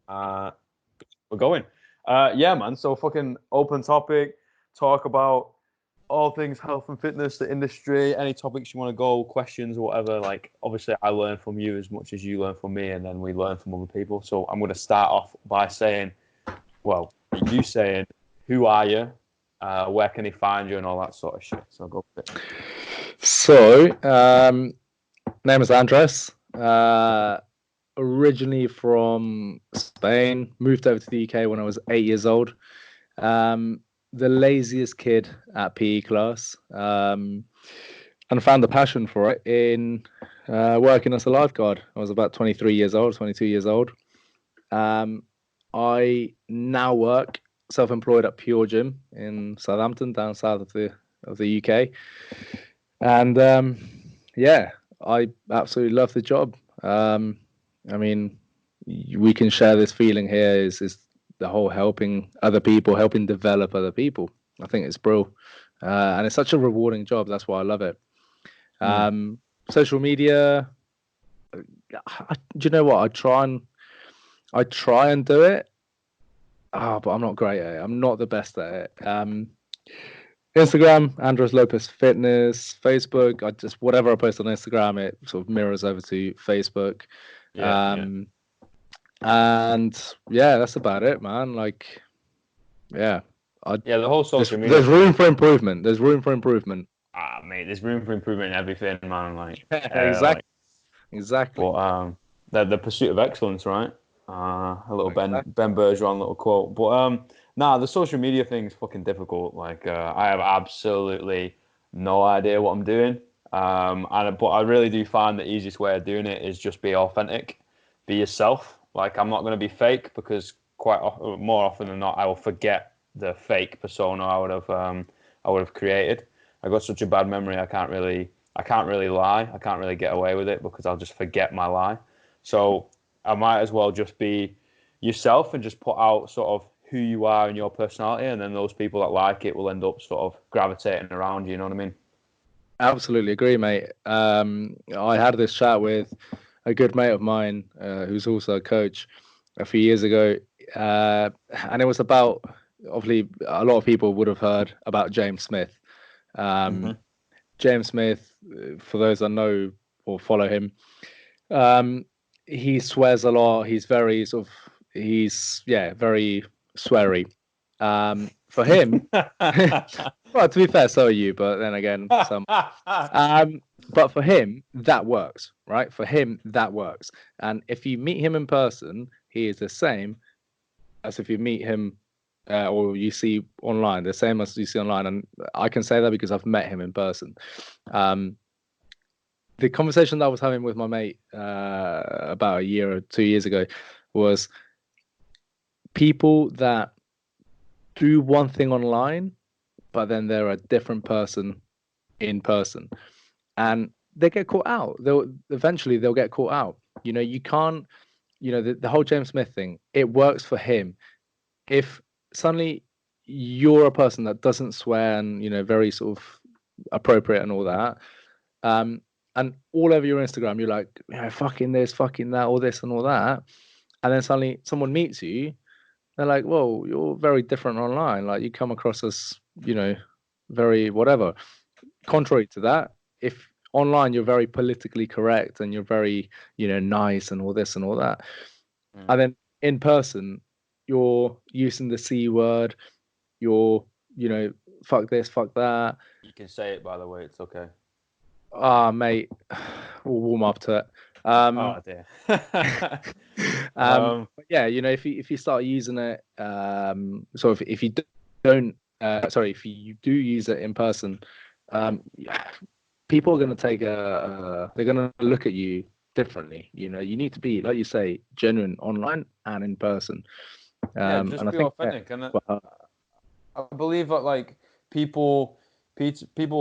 Uh, we're going. Yeah, man. So fucking open topic. Talk about all things health and fitness, the industry, any topics you want to go, questions or whatever. Like, obviously, I learn from you as much as you learn from me, and then we learn from other people. So I'm going to start off by saying, well, you saying, who are you? Where can he find you, and all that sort of shit. So go for it. So, name is Andreas. Originally from Spain, moved over to the UK when I was 8 years old. The laziest kid at PE class, and found the passion for it in working as a lifeguard. I was about 23 years old, 22 years old. I now work self-employed at Pure Gym in Southampton, down south of the UK, and yeah, I absolutely love the job. I mean, we can share this feeling here. Is the whole helping other people, helping develop other people. I think it's brilliant, and it's such a rewarding job. That's why I love it. Social media. Do you know what? I try and do it. But I'm not great at it. I'm not the best at it. Instagram, AndreasLopezFitness. Facebook, I just whatever I post on Instagram, it sort of mirrors over to Facebook. Yeah. And yeah, that's about it, man. Like, yeah, The whole social media. There's room for improvement. There's room for improvement. Mate, there's room for improvement in everything, man. Like, exactly. Exactly. But the pursuit of excellence, right? A little Exactly. Ben Bergeron little quote. But the social media thing is fucking difficult. Like, I have absolutely no idea what I'm doing. But I really do find the easiest way of doing it is just be authentic, be yourself. Like, I'm not going to be fake because more often than not, I will forget the fake persona I would have created. I got such a bad memory. I can't really lie. I can't really get away with it because I'll just forget my lie. So I might as well just be yourself and just put out sort of who you are and your personality, and then those people that like it will end up sort of gravitating around you. You know what I mean? Absolutely agree, mate. I had this chat with a good mate of mine who's also a coach a few years ago, and it was about, obviously, a lot of people would have heard about James Smith. James Smith, for those that know or follow him, he swears a lot. He's very very sweary. For him, well, to be fair, so are you, but then again, some. But for him, that works, right? For him, that works. And if you meet him in person, he is the same as if you meet him or you see online, the same as you see online. And I can say that because I've met him in person. The conversation that I was having with my mate about a year or 2 years ago was people that do one thing online, but then they're a different person in person, and they get caught out. They'll get caught out. You can't. The whole James Smith thing. It works for him. If suddenly you're a person that doesn't swear and very sort of appropriate and all that, and all over your Instagram, you're like, fucking this, fucking that, all this and all that. And then suddenly someone meets you, they're like, whoa, you're very different online. Like, you come across as, very whatever. Contrary to that, if online you're very politically correct and you're very, nice and all this and all that. And then in person, you're using the C word, you're, fuck this, fuck that. You can say it, by the way. It's okay. Mate, we'll warm up to it. Oh dear. Yeah, if you start using it, so if you don't, if you do use it in person, people are going to they're going to look at you differently. You need to be, like you say, genuine online and in person. Just and be I think authentic. And I believe that like people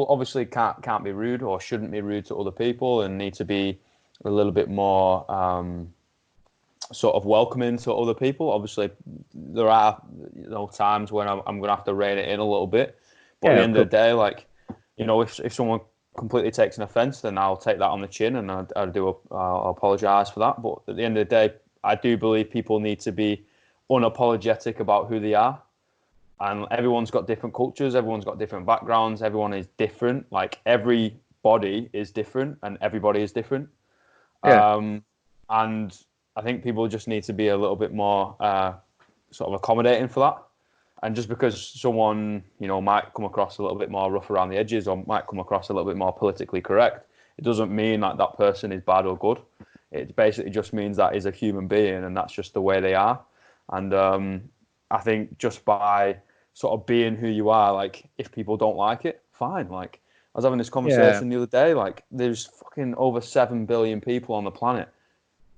obviously can't be rude or shouldn't be rude to other people and need to be a little bit more sort of welcoming to other people. Obviously, there are times when I'm going to have to rein it in a little bit. But at the end of the day, like, if someone completely takes an offence, then I'll take that on the chin and I'll apologise for that. But at the end of the day, I do believe people need to be unapologetic about who they are. And everyone's got different cultures, everyone's got different backgrounds, everyone is different. Like every body is different and everybody is different. Yeah. And I think people just need to be a little bit more sort of accommodating for that. And just because someone, might come across a little bit more rough around the edges or might come across a little bit more politically correct, it doesn't mean that that person is bad or good. It basically just means that is a human being and that's just the way they are. And I think just by sort of being who you are, like if people don't like it, fine. Like I was having this conversation the other day, like there's fucking over 7 billion people on the planet.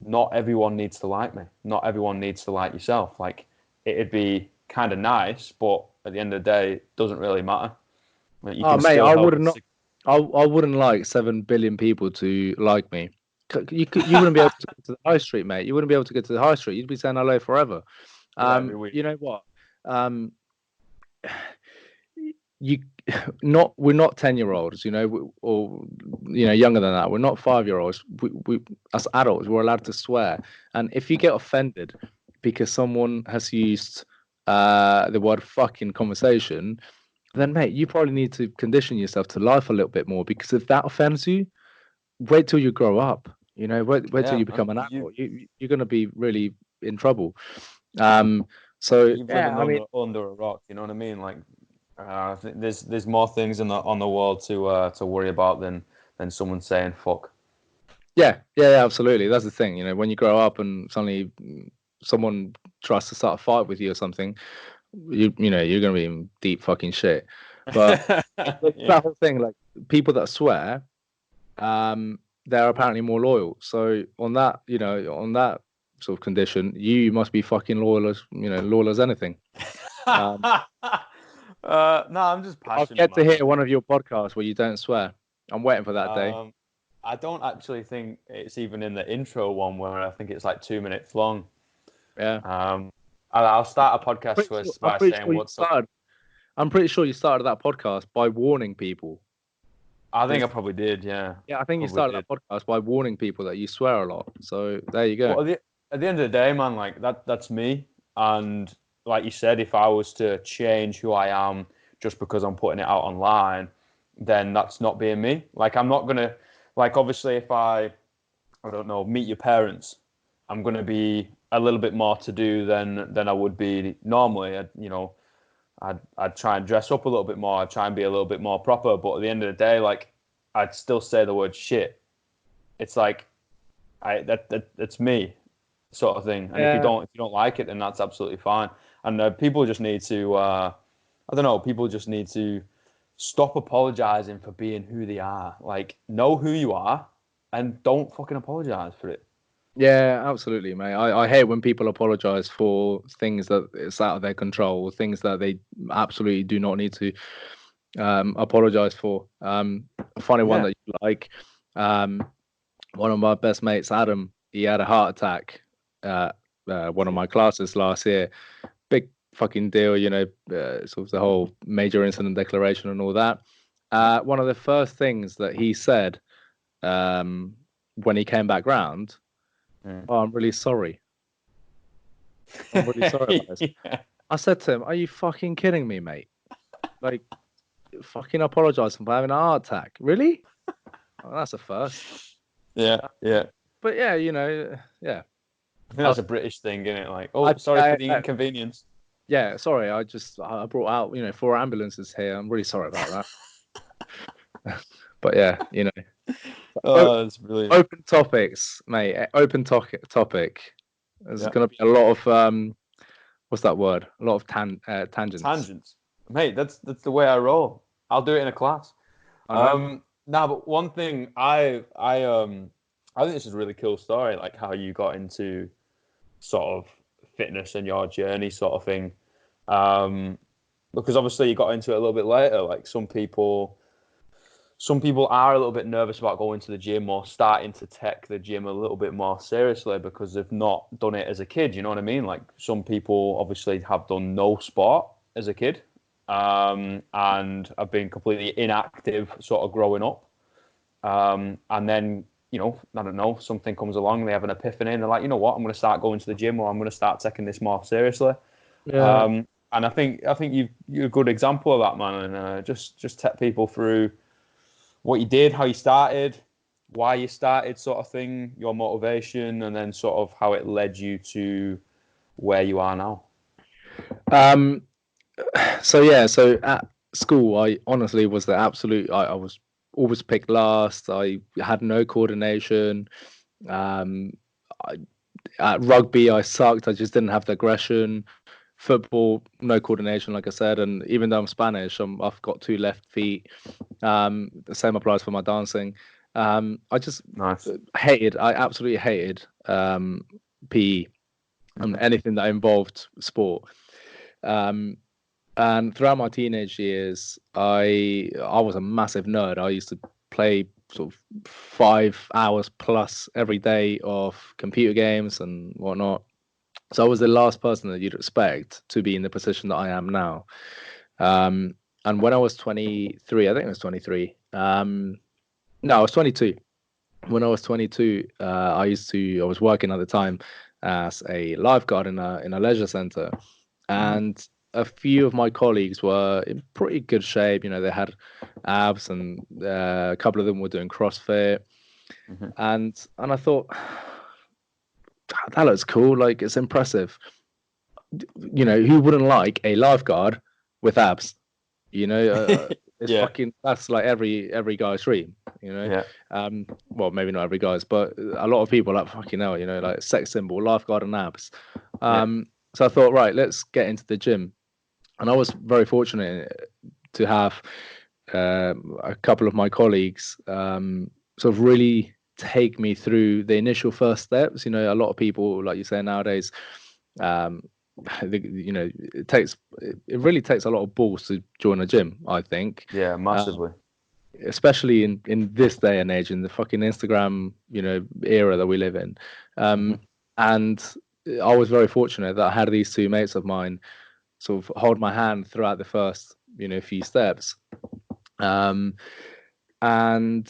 Not everyone needs to like me. Not everyone needs to like yourself. Like it'd be kind of nice, but at the end of the day, it doesn't really matter. Like, you can Mate, still I help. would not. I wouldn't like 7 billion people to like me. You wouldn't be able to go to the high street, mate. You wouldn't be able to get to the high street. You'd be saying hello forever. Yeah, every week. You know what? You we're not 10-year-olds, or younger than that. We're not 5-year-olds. We as adults, we're allowed to swear. And if you get offended because someone has used the word fuck in conversation, then mate, you probably need to condition yourself to life a little bit more, because if that offends you, wait till you grow up. Wait till Yeah, you man. become an adult. You're going to be really in trouble. So You've yeah, living I mean, under a rock. You know what I mean? Like, I think there's more things on the world to worry about than someone saying fuck. yeah, absolutely. That's the thing. When you grow up and suddenly someone tries to start a fight with you or something, you're going to be in deep fucking shit. But Yeah. that whole thing, like people that swear, they're apparently more loyal. So on that, on that sort of condition, you must be fucking loyal as anything. Um, No, I'm just I've passionate, yet to man. hear one of your podcasts where you don't swear. I'm waiting for that day. I don't actually think it's even in the intro one where I think it's like 2 minutes long. Yeah. Um, I'll start a podcast I'm by pretty saying sure you what's up. started. I'm pretty sure you started that podcast by warning people. I think I There's, probably did. Yeah, yeah, I think you probably started did. that podcast by warning people that you swear a lot. So there you go. But at the end of the day, man, like that's me. And like you said, if I was to change who I am just because I'm putting it out online, then that's not being me. Like I'm not gonna, like obviously if I don't know, meet your parents, I'm gonna be a little bit more to do than I would be normally. I'd try and dress up a little bit more. I'd try and be a little bit more proper. But at the end of the day, like I'd still say the word shit. It's like that's me, sort of thing. And Yeah. if you don't like it, then that's absolutely fine. And people just need to I don't know. People just need to stop apologizing for being who they are. Like know who you are, and don't fucking apologize for it. Yeah, absolutely, mate. I hate when people apologize for things that it's out of their control, things that they absolutely do not need to apologize for. A funny one Yeah. that you like. Um, One of my best mates, Adam, he had a heart attack. One of my classes last year. Big fucking deal, sort of the whole major incident declaration and all that. One of the first things that he said when he came back round, Mm. "Oh, I'm really sorry. I'm really sorry about this." Yeah. I said to him, "Are you fucking kidding me, mate? Like, fucking apologizing for having a heart attack? Really? Oh, that's a first." Yeah. Yeah. But yeah, yeah. I think I, that's a British thing, isn't it? Like, oh, sorry for the inconvenience. yeah, sorry. I brought out, 4 ambulances here. I'm really sorry about that. But yeah, Oh, that's brilliant. open topics, mate. Open topic. There's Yeah. going to be a lot of what's that word? A lot of tangents. Tangents, mate. That's the way I roll. I'll do it in a class. I know. Now, but one thing I think this is a really cool story, like how you got into sort of fitness and your journey, sort of thing. Because obviously you got into it a little bit later. Like some people are a little bit nervous about going to the gym or starting to take the gym a little bit more seriously because they've not done it as a kid. You know what I mean? Like some people obviously have done no sport as a kid, and have been completely inactive sort of growing up. And then I don't know, something comes along, they have an epiphany, and they're like, you know what, I'm going to start going to the gym, or I'm going to start taking this more seriously. Yeah. And I think you're a good example of that, man. And just take people through what you did, how you started, why you started, sort of thing, your motivation, and then sort of how it led you to where you are now. Um, so at school, I honestly was the absolute. I was always picked last. I had no coordination. Um, I, at rugby, I sucked. I just didn't have the aggression. Football, no coordination, like I said. And even though I'm Spanish, I've got two left feet. The same applies for my dancing. I just Nice. I absolutely hated PE and Mm-hmm. anything that involved sport. Um, and throughout my teenage years, I was a massive nerd. I used to play sort of 5 hours plus every day of computer games and whatnot. So I was the last person that you'd expect to be in the position that I am now. Um, and when I was 23, I think it was 23. No, I was 22. When I was 22, I was working at the time as a lifeguard in a leisure center, Mm-hmm. and a few of my colleagues were in pretty good shape. You know, they had abs, and a couple of them were doing CrossFit, Mm-hmm. and I thought that looks cool. Like it's impressive. You know, who wouldn't like a lifeguard with abs? You know, it's Yeah. fucking that's like every guy's dream. You know, Yeah. well maybe not every guy's, but a lot of people like fucking hell. You know, like sex symbol, lifeguard and abs. Yeah. So I thought, right, let's get into the gym, and I was very fortunate to have a couple of my colleagues sort of really take me through the initial first steps. You know, a lot of people, like you say nowadays, um, you know, it really takes a lot of balls to join a gym. I think, Yeah. uh, Massively. especially in this day and age, in the fucking Instagram, you know, era that we live in. Mm-hmm. And I was very fortunate that I had these two mates of mine sort of hold my hand throughout the first, you know, few steps. Um, and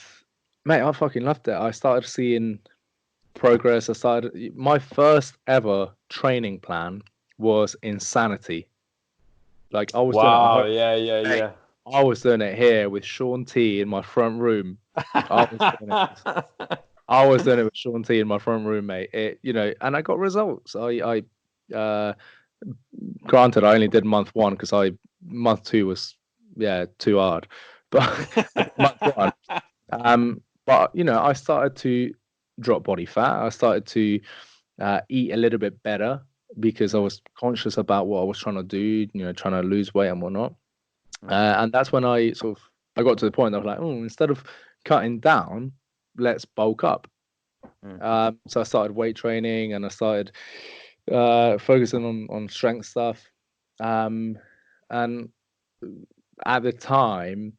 mate, I fucking loved it. I started seeing progress. I started my first ever training plan was insanity. Like I was doing it at Wow. home. Yeah. Yeah. Mate, Yeah. I was doing it here with Sean T in my front room. I was doing it. I was doing it with Sean T in my front room, mate. You know, and I got results. Granted, I only did month one because month two was too hard, but I did month one. But you know, I started to drop body fat. I started to eat a little bit better because I Mm, was conscious about what I was trying to do. You know, trying to lose weight and whatnot. mm, And that's when I got to the point that I was like, oh, instead of cutting down, let's bulk up. mm, So I started weight training and I started focusing on strength stuff. Um, and at the time,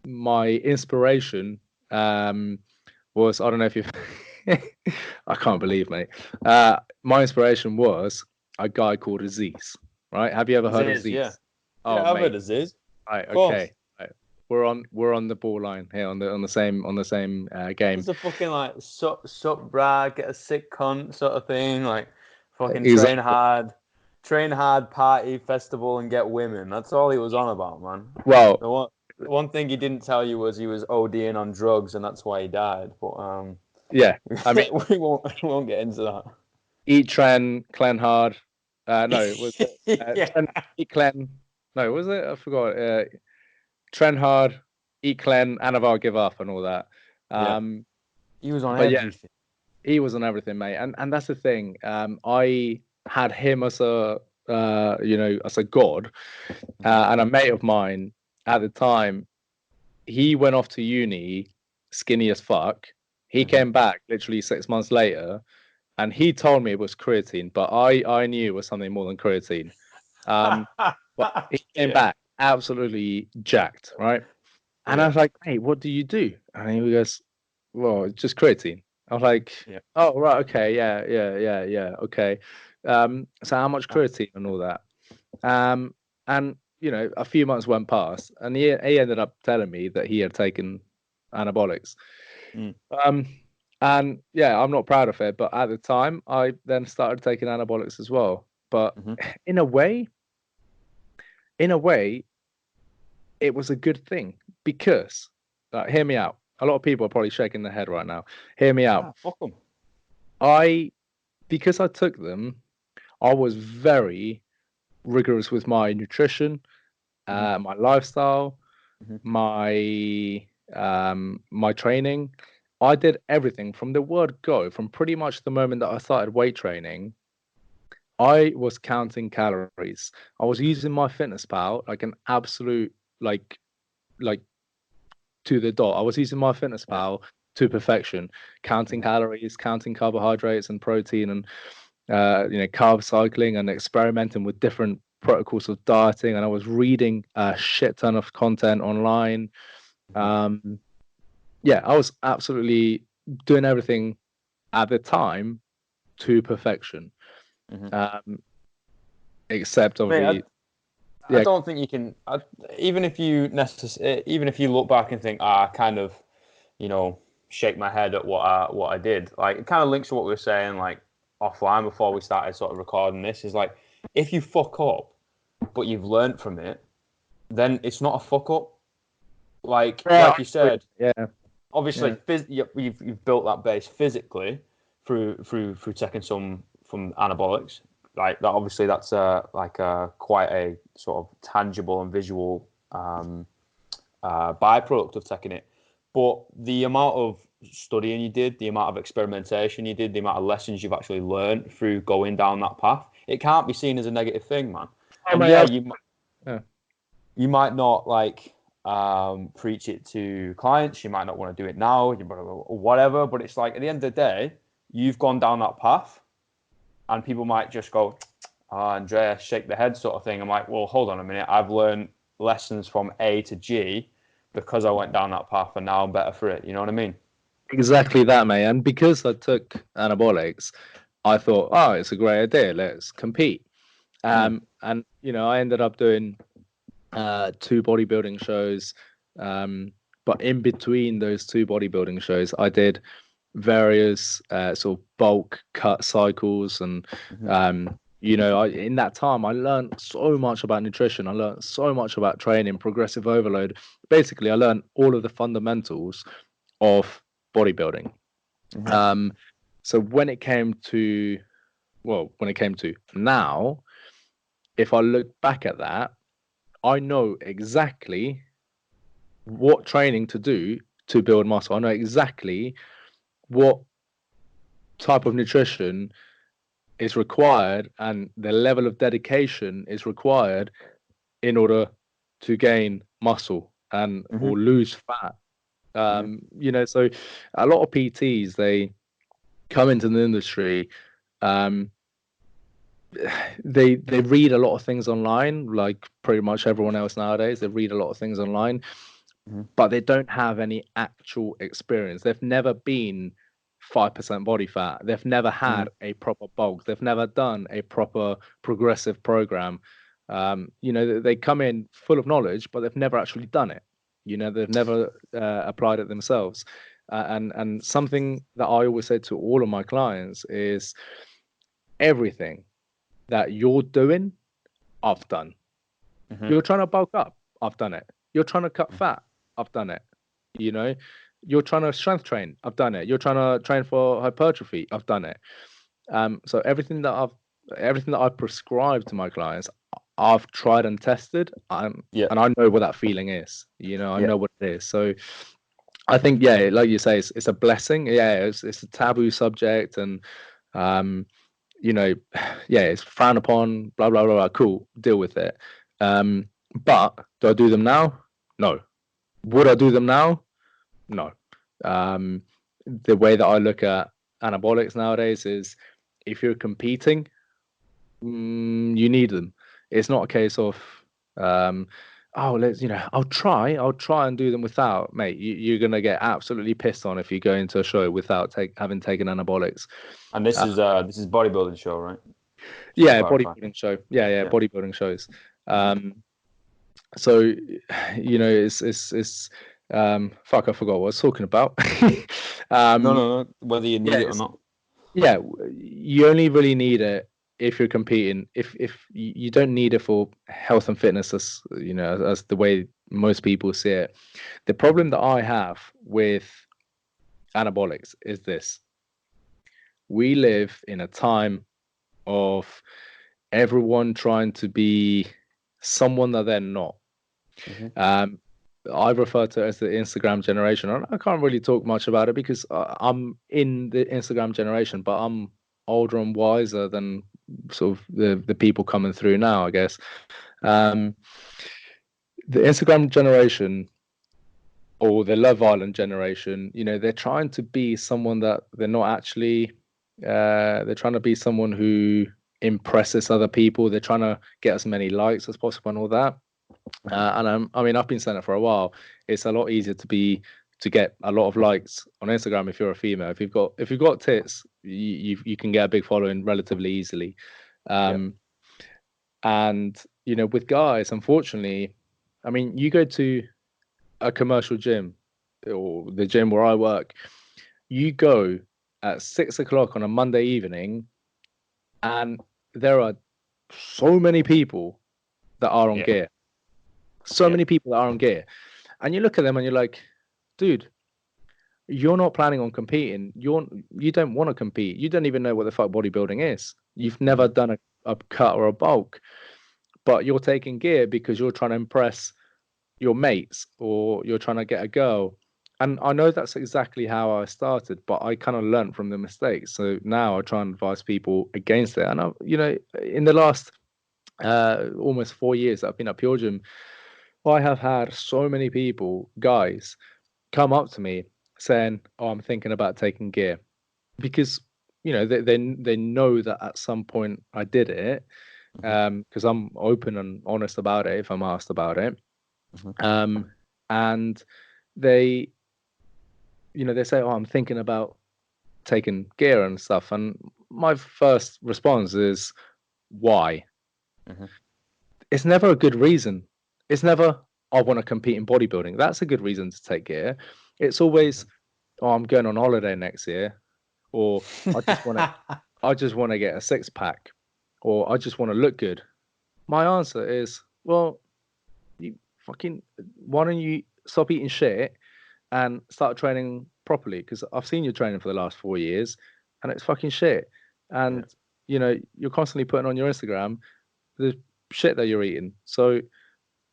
my inspiration was I don't know if you've I can't believe, mate. My inspiration was a guy called Aziz. Right? Have you ever heard of Ziz, yeah. Aziz? Oh, Yeah, I've heard mate. of Ziz. Right. Of course. Okay. Right. We're on the ball line here on the same game. It's a fucking like sup brag, get a sick cunt sort of thing. Like fucking Exactly. train hard, party, festival, and get women. That's all he was on about, man. Well, The one thing he didn't tell you was he was ODing on drugs, and that's why he died. But yeah. I mean, we won't get into that. eat Tren, clean hard. No, was it Yeah. Tren, eat clean? No, was it? I forgot. Tren hard, eat clean, Anavar give up, and all that. Yeah. Um, He was on but yeah, everything. he was on everything, mate. And that's the thing. I had him as a as a god, Mhm, and a mate of mine at the time. He went off to uni, skinny as fuck. He mhm. came back literally 6 months later, and he told me it was creatine, but I knew it was something more than creatine. Um, but he came Yeah. back absolutely jacked, right? And I Yeah. was like, "Hey, what do you do?" And he goes, "Well, it's just creatine." I was like, Yeah. "Oh, right, okay, yeah, okay." So how much Uh, creatine and all that? And you know, a few months went past, and he ended up telling me that he had taken anabolics. Mm, Um, and yeah, I'm not proud of it, but at the time, I then started taking anabolics as well. But mm-hmm, in a way, in a way, it was a good thing because, hear me out. A lot of people are probably shaking their head right now. Hear me out. ah, fuck them. I, because I took them, I was very rigorous with my nutrition, Mm-hmm, my lifestyle, mm-hmm, my training. I did everything from the word go, from pretty much the moment that I started weight training. I was counting calories. I was using my fitness pal like an absolute like like to the dot. I was using my fitness yeah, pal to perfection, counting mm-hmm, calories, counting carbohydrates and protein, and carb cycling, and experimenting with different protocols of dieting. And I was reading a shit ton of content online. mm-hmm, Um, yeah, I was absolutely doing everything at the time to perfection. mm-hmm. Um, except Mate, obviously, I yeah, don't think you can. Even if you look back and think, I kind of, you know, shake my head at what I did. Like it kind of links to what we were saying like offline before we started sort of recording this. Is like if you fuck up, but you've learned from it, then it's not a fuck up. yeah, Like you I agree. said, Yeah, obviously yeah, you've built that base physically through taking some from anabolics. Like that, obviously that's quite a sort of tangible and visual byproduct of taking it. But the amount of studying you did, the amount of experimentation you did, the amount of lessons you've actually learned through going down that path, it can't be seen as a negative thing, man. oh, And mate, yeah, yeah, you might not preach it to clients. You might not want to do it now, or whatever. But it's like at the end of the day, you've gone down that path, and people might just go, Andreas, shake the head, sort of thing. I'm like, well, hold on a minute. I've learned lessons from A to G because I went down that path, and now I'm better for it. You know what I mean? exactly that, mate. And because I took anabolics, I thought, oh, it's a great idea. Let's compete. Mm, And I ended up doing two bodybuilding shows. But in between those two bodybuilding shows, I did various sort of bulk cut cycles. And, mm-hmm, in that time, I learned so much about nutrition. I learned so much about training, progressive overload. Basically, I learned all of the fundamentals of bodybuilding. mm-hmm, Um, so when it came to now, if I look back at that, I know exactly what training to do to build muscle. I know exactly what type of nutrition is required and the level of dedication is required in order to gain muscle and mm-hmm, or lose fat. mm-hmm, So a lot of PTs, they come into the industry. um, they read a lot of things online, like pretty much everyone else nowadays. They read a lot of things online, mm-hmm, but they don't have any actual experience. They've never been 5% body fat. They've never mm-hmm, had a proper bulk. They've never done a proper progressive program. They come in full of knowledge, but they've never actually done it. They've never applied it themselves. And something that I always say to all of my clients is everything that you're doing, I've done. mm-hmm, You're trying to bulk up, I've done it. You're trying to cut fat, I've done it. You know, you're trying to strength train, I've done it. You're trying to train for hypertrophy, I've done it. So everything that I've prescribed to my clients, I've tried and tested. yeah, And I know what that feeling is. I yeah, know what it is. So I think, yeah, like you say, it's a blessing. Yeah, it's a taboo subject, and um, you know, yeah, it's frowned upon, blah, blah, blah, blah. Cool, deal with it. But do I do them now? No. Would I do them now? No. Um, the way that I look at anabolics nowadays is if you're competing, you need them. It's not a case of, um, oh, I'll try and do them without, mate. You're gonna get absolutely pissed on if you go into a show without having taken anabolics. and Uh, this is bodybuilding show, right? Just to Yeah, clarify. bodybuilding show. Yeah, Yeah. bodybuilding shows. Mm-hmm. So it's Fuck, I forgot what I was talking about. No. Whether you need Yeah, it or not. yeah, you only really need it if you're competing. If you don't need it for health and fitness, as you know, as the way most people see it. The problem that I have with anabolics is this: we live in a time of everyone trying to be someone that they're not. Hmm. Um, I refer to it as the Instagram generation. And I can't really talk much about it because I'm in the Instagram generation, but I'm older and wiser than sort of the people coming through now, I guess. Um, the Instagram generation or the Love Island generation, you know, they're trying to be someone that they're not actually. They're trying to be someone who impresses other people. They're trying to get as many likes as possible and all that. I mean, I've been saying it for a while. It's a lot easier to get a lot of likes on Instagram if you're a female. If you've got tits, you can get a big following relatively easily. Yeah. Um, and you know, with guys, unfortunately, I mean, you go to a commercial gym or the gym where I work, you go at 6 o'clock on a Monday evening, and there are so many people that are on Yeah. gear. So Yeah. many people that are on gear. And you look at them and you're like, dude, you're not planning on competing. You don't want to compete. You don't even know what the fuck bodybuilding is. You've never Hmm. done a cut or a bulk, but you're taking gear because you're trying to impress your mates or you're trying to get a girl. And I know that's exactly how I started, but I kind of learned from the mistakes. So now I try and advise people against it. And you know, in the last almost 4 years that I've been at Pure Gym, I have had so many people, guys, come up to me saying, "Oh, I'm thinking about taking gear," because you know they know that at some point I did it, Hmm. because I'm open and honest about it if I'm asked about it, Hmm. um, and they they say, "Oh, I'm thinking about taking gear and stuff," and my first response is, "Why?" Hmm. It's never a good reason. It's never, "I want to compete in bodybuilding." That's a good reason to take gear. It's always, "Oh, I'm going on holiday next year," or I just want to I just want to get a six pack, or I just want to look good. My answer is, well, you fucking why don't you stop eating shit and start training properly? Because I've seen you training for the last 4 years, and it's fucking shit. Yeah. And you know you're constantly putting on your Instagram the shit that you're eating. So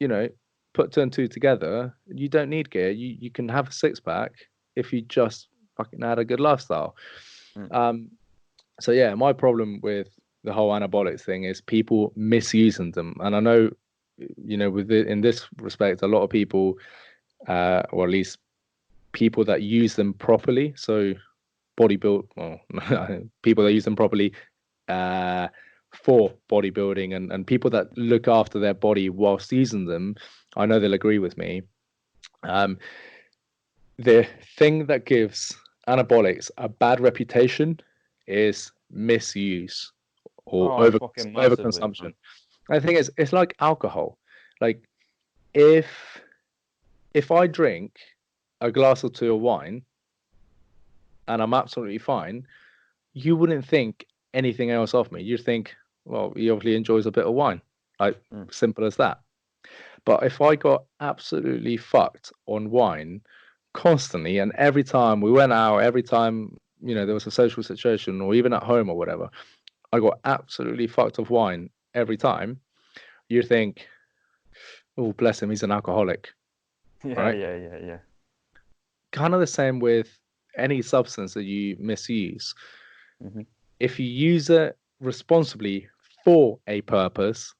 you know, put two and two together. You don't need gear. You can have a six pack if you just fucking had a good lifestyle. Mm. Um, So yeah, my problem with the whole anabolics thing is people misusing them, and I know, you know, in this respect, a lot of people, or at least people that use them properly, so well, people that use them properly, uh, for bodybuilding, and people that look after their body whilst using them, I know they'll agree with me. Um, the thing that gives anabolics a bad reputation is misuse or Oh, fucking massively, overconsumption. man. I think it's like alcohol. Like if if I drink a glass or two of wine and I'm absolutely fine, you wouldn't think anything else of me. You'd think, well, he obviously enjoys a bit of wine. Like Mm. simple as that. But if I got absolutely fucked on wine constantly, and every time we went out, every time there was a social situation, or even at home or whatever, I got absolutely fucked off wine every time. You think, oh, bless him, he's an alcoholic, Yeah, right? yeah, yeah, yeah. Kind of the same with any substance that you misuse. Hmm. If you use it responsibly for a purpose,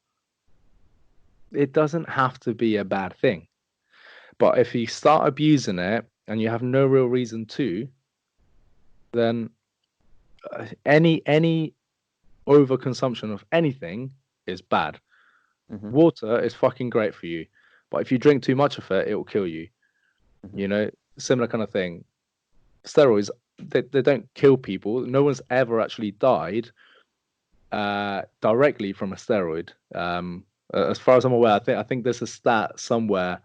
it doesn't have to be a bad thing. But if you start abusing it and you have no real reason to, then any overconsumption of anything is bad. Hmm. Water is fucking great for you, but if you drink too much of it, it will kill you. Hmm. You know, similar kind of thing. Steroids, they don't kill people. No one's ever actually died directly from a steroid. As far as I'm aware, I think there's a stat somewhere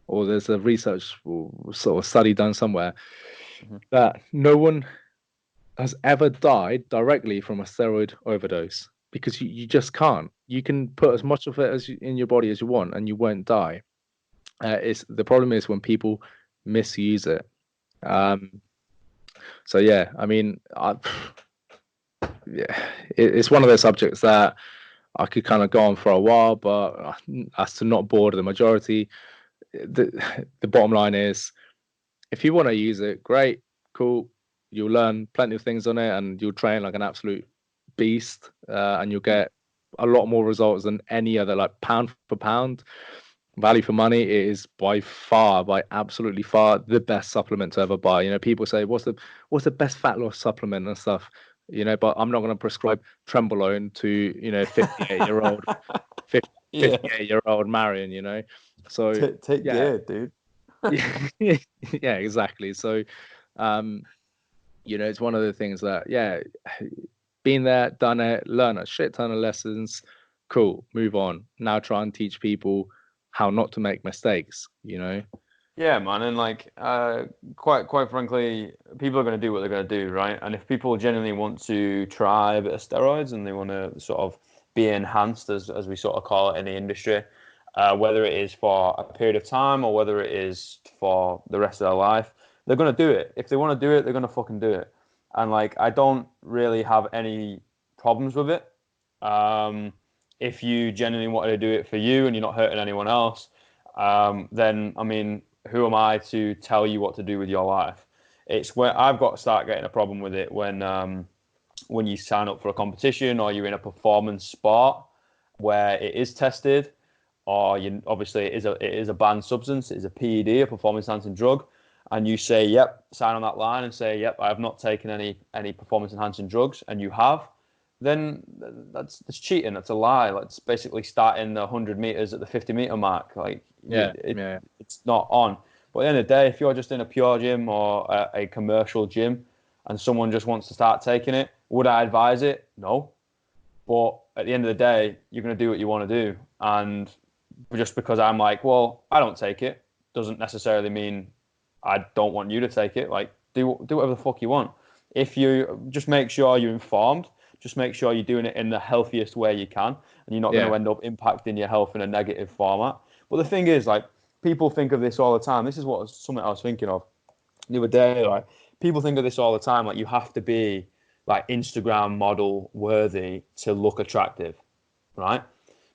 or there's a research or sort of study done somewhere Mhm. that no one has ever died directly from a steroid overdose because you just can't. You can put as Mhm. much of it in your body as you want and you won't die. It's the problem is when people misuse it. Um, so yeah, I mean, yeah, it's one of those subjects that I could kind of go on for a while, but as to not bore the majority, the bottom line is if you want to use it, great, cool. You'll learn plenty of things on it, and you'll train like an absolute beast, and you'll get a lot more results than any other, like pound for pound, value for money. It is by absolutely far, the best supplement to ever buy. You know, people say, "What's the best fat loss supplement and stuff?" You know, but I'm not going to prescribe Trembolone to 58-year-old, Yeah, 58-year-old Marion. You know, so take yeah, care, dude. yeah, yeah, exactly. So, um, it's one of the things that, yeah, been there, done it, learn a shit ton of lessons. Cool, move on. Now try and teach people how not to make mistakes. Yeah, man, and like, quite frankly, people are going to do what they're going to do, right? And if people genuinely want to try a bit of steroids and they want to sort of be enhanced, as we sort of call it in the industry, whether it is for a period of time or whether it is for the rest of their life, they're going to do it. If they want to do it, they're going to fucking do it. And like, I don't really have any problems with it. Um, if you genuinely wanted to do it for you and you're not hurting anyone else, then I mean, who am I to tell you what to do with your life? It's where I've got to start getting a problem with it when you sign up for a competition or you're in a performance sport where it is tested, or you obviously it is a banned substance, it is a PED, a performance enhancing drug, and you say, "Yep," sign on that line and say, "Yep, I have not taken any performance enhancing drugs," and you have, then that's cheating. That's a lie. Like, it's basically starting the 100 meters at the 50-meter mark. Like, Yeah, yeah, it's not on. But at the end of the day, if you're just in a pure gym or a commercial gym, and someone just wants to start taking it, would I advise it? No. But at the end of the day, you're going to do what you want to do. And just because I'm like, well, I don't take it, doesn't necessarily mean I don't want you to take it. Like, do whatever the fuck you want. If you just make sure you're informed, just make sure you're doing it in the healthiest way you can, and you're not going yeah. to end up impacting your health in a negative format. But the thing is, like, people think of this all the time. This is something I was thinking of the other day. Like, people think of this all the time. Like, you have to be like Instagram model worthy to look attractive, right?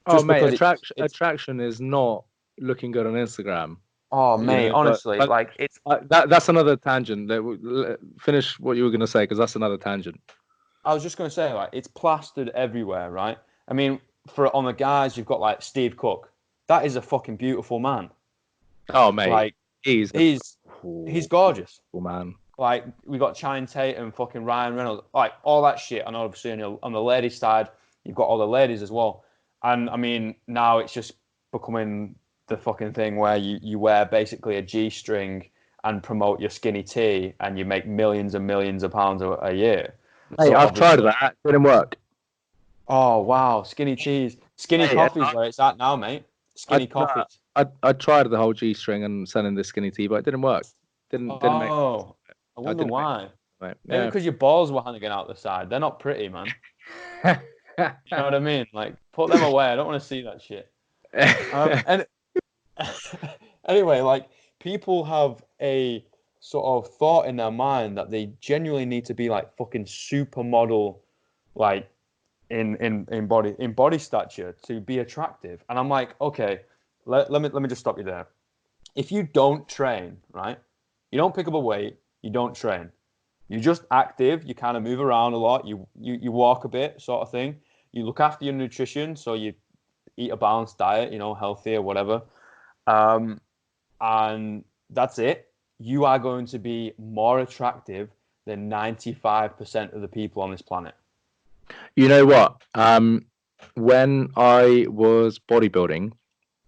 Oh, Just mate, because it's attraction is not looking good on Instagram. oh mate, But honestly, like, it's that's another tangent. Finish what you were going to say because that's another tangent. I was just gonna say, like, it's plastered everywhere, right? I mean, for on the guys, you've got like Steve Cook. That is a fucking beautiful man. Oh, mate, Like, he's a he's he's gorgeous. beautiful man. Like, we got Channing Tatum, fucking Ryan Reynolds, like all that shit. And obviously on the ladies' side, you've got all the ladies as well. And I mean, now it's just becoming the fucking thing where you wear basically a G-string and promote your skinny tee, and you make millions and millions of pounds a year. Hey, So I've tried obviously, that. Didn't work. oh wow, skinny teas, skinny Hey, coffee's where it's at now, mate. I, Skinny no, coffees. I tried the whole G string and selling the skinny tee, but it didn't work. Didn't make sense. Oh, I I wonder didn't make why. sense, Maybe mate. because your balls were hanging out the side. They're not pretty, man. Yeah. You know what I mean? Like, put them away. I don't want to see that shit. And anyway, like, people have a sort of thought in their mind that they genuinely need to be like fucking supermodel, like in body stature to be attractive. And I'm like, okay, let me just stop you there. If you don't train, right? You don't pick up a weight, you don't train. You're just active, you kind of move around a lot, you walk a bit, sort of thing. You look after your nutrition, so you eat a balanced diet, healthy or whatever. Um, and that's it. You are going to be more attractive than 95% of the people on this planet. You know what? When I was bodybuilding,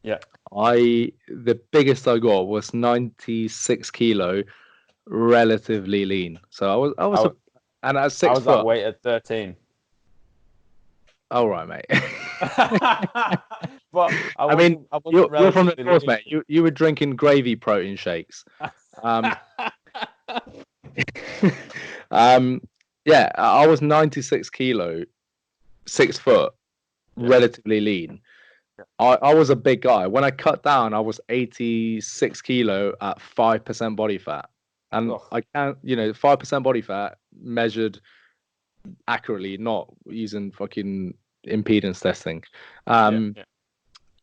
Yeah. the biggest I got was 96 kilo, relatively lean. So I, and at I six was that foot, weight at 13. all right, mate. But I I mean, wasn't. I wasn't you're from the relatively north, lean. mate. You were drinking gravy protein shakes. Um, um, yeah, I was 96 kilo, 6 foot, Yeah. relatively lean. Yeah. I was a big guy. When I cut down, I was 86 kilo at 5% body fat. And Ugh. I can't, 5% body fat measured accurately, not using fucking impedance testing. Yeah. Um, Yeah.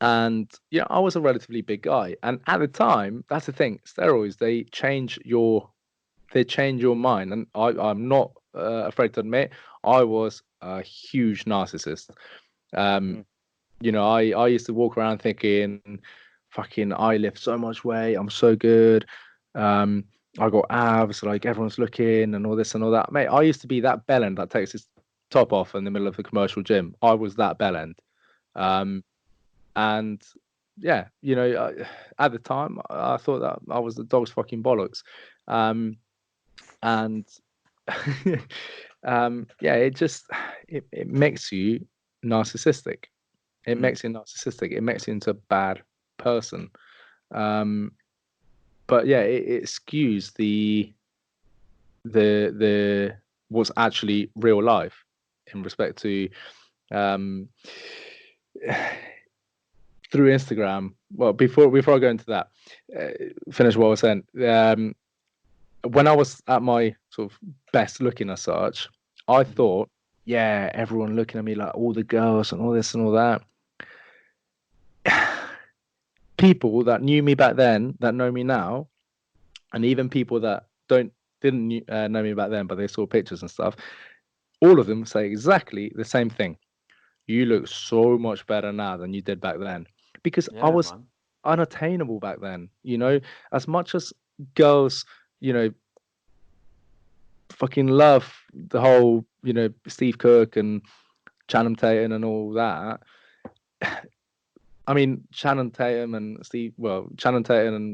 and I was a relatively big guy. And at the time, that's the thing, steroids, they change your mind. And I'm not afraid to admit, I was a huge narcissist. Um, Mm. I used to walk around thinking, fucking, I lift so much weight, I'm so good. Um, I got abs, like everyone's looking and all this and all that. Mate, I used to be that bellend that takes his top off in the middle of the commercial gym. I was that bellend. Yeah. Um, and yeah, at the time, I thought that I was the dog's fucking bollocks. Um, and yeah, it makes you narcissistic. It Mm. makes you narcissistic. It makes you into a bad person. Um, but yeah, it skews the what's actually real life in respect to um, through Instagram. Well, before I go into that, finish what I was saying. When I was at my sort of best looking as such, I Mhm. thought, yeah, everyone looking at me, like all the girls and all this and all that. People that knew me back then that know me now, and even people that didn't know me back then, but they saw pictures and stuff, all of them say exactly the same thing. You look so much better now than you did back then, because I Yeah, was man. unattainable back then. As much as girls, you know, fucking love the whole, Steve Cook and Channing Tatum and all that. I mean, Channing Tatum and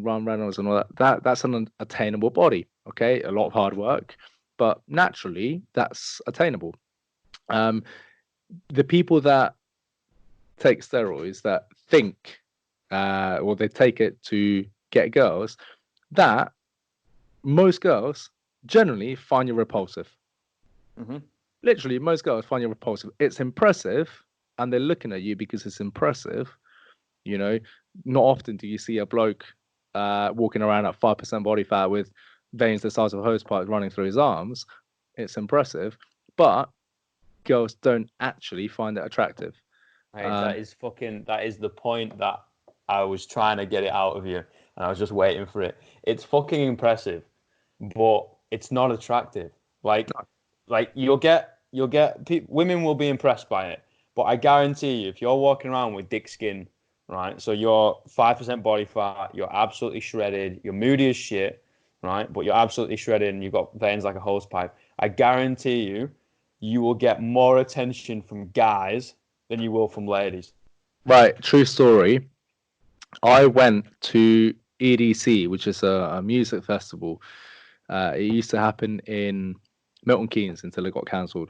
Ryan Reynolds and all that's an attainable body. Okay, a lot of hard work, but naturally that's attainable. Um, the people that take steroids that think, or they take it to get girls, that most girls generally find you repulsive. Hmm. Literally, most girls find you repulsive. It's impressive, and they're looking at you because it's impressive. You know, not often do you see a bloke walking around at 5% body fat with veins the size of a hose pipe running through his arms. It's impressive, but girls don't actually find it attractive. Hey, Um, that is the point that I was trying to get it out of you, and I was just waiting for it. It's fucking impressive, but it's not attractive. Like, women will be impressed by it, but I guarantee you, if you're walking around with thick skin, right? So you're 5% body fat, you're absolutely shredded, you're moody as shit, right? But you're absolutely shredded and you've got veins like a hose pipe. I guarantee you, you will get more attention from guys than you will from ladies. right, true story. I went to EDC, which is a music festival. It used to happen in Milton Keynes until it got cancelled.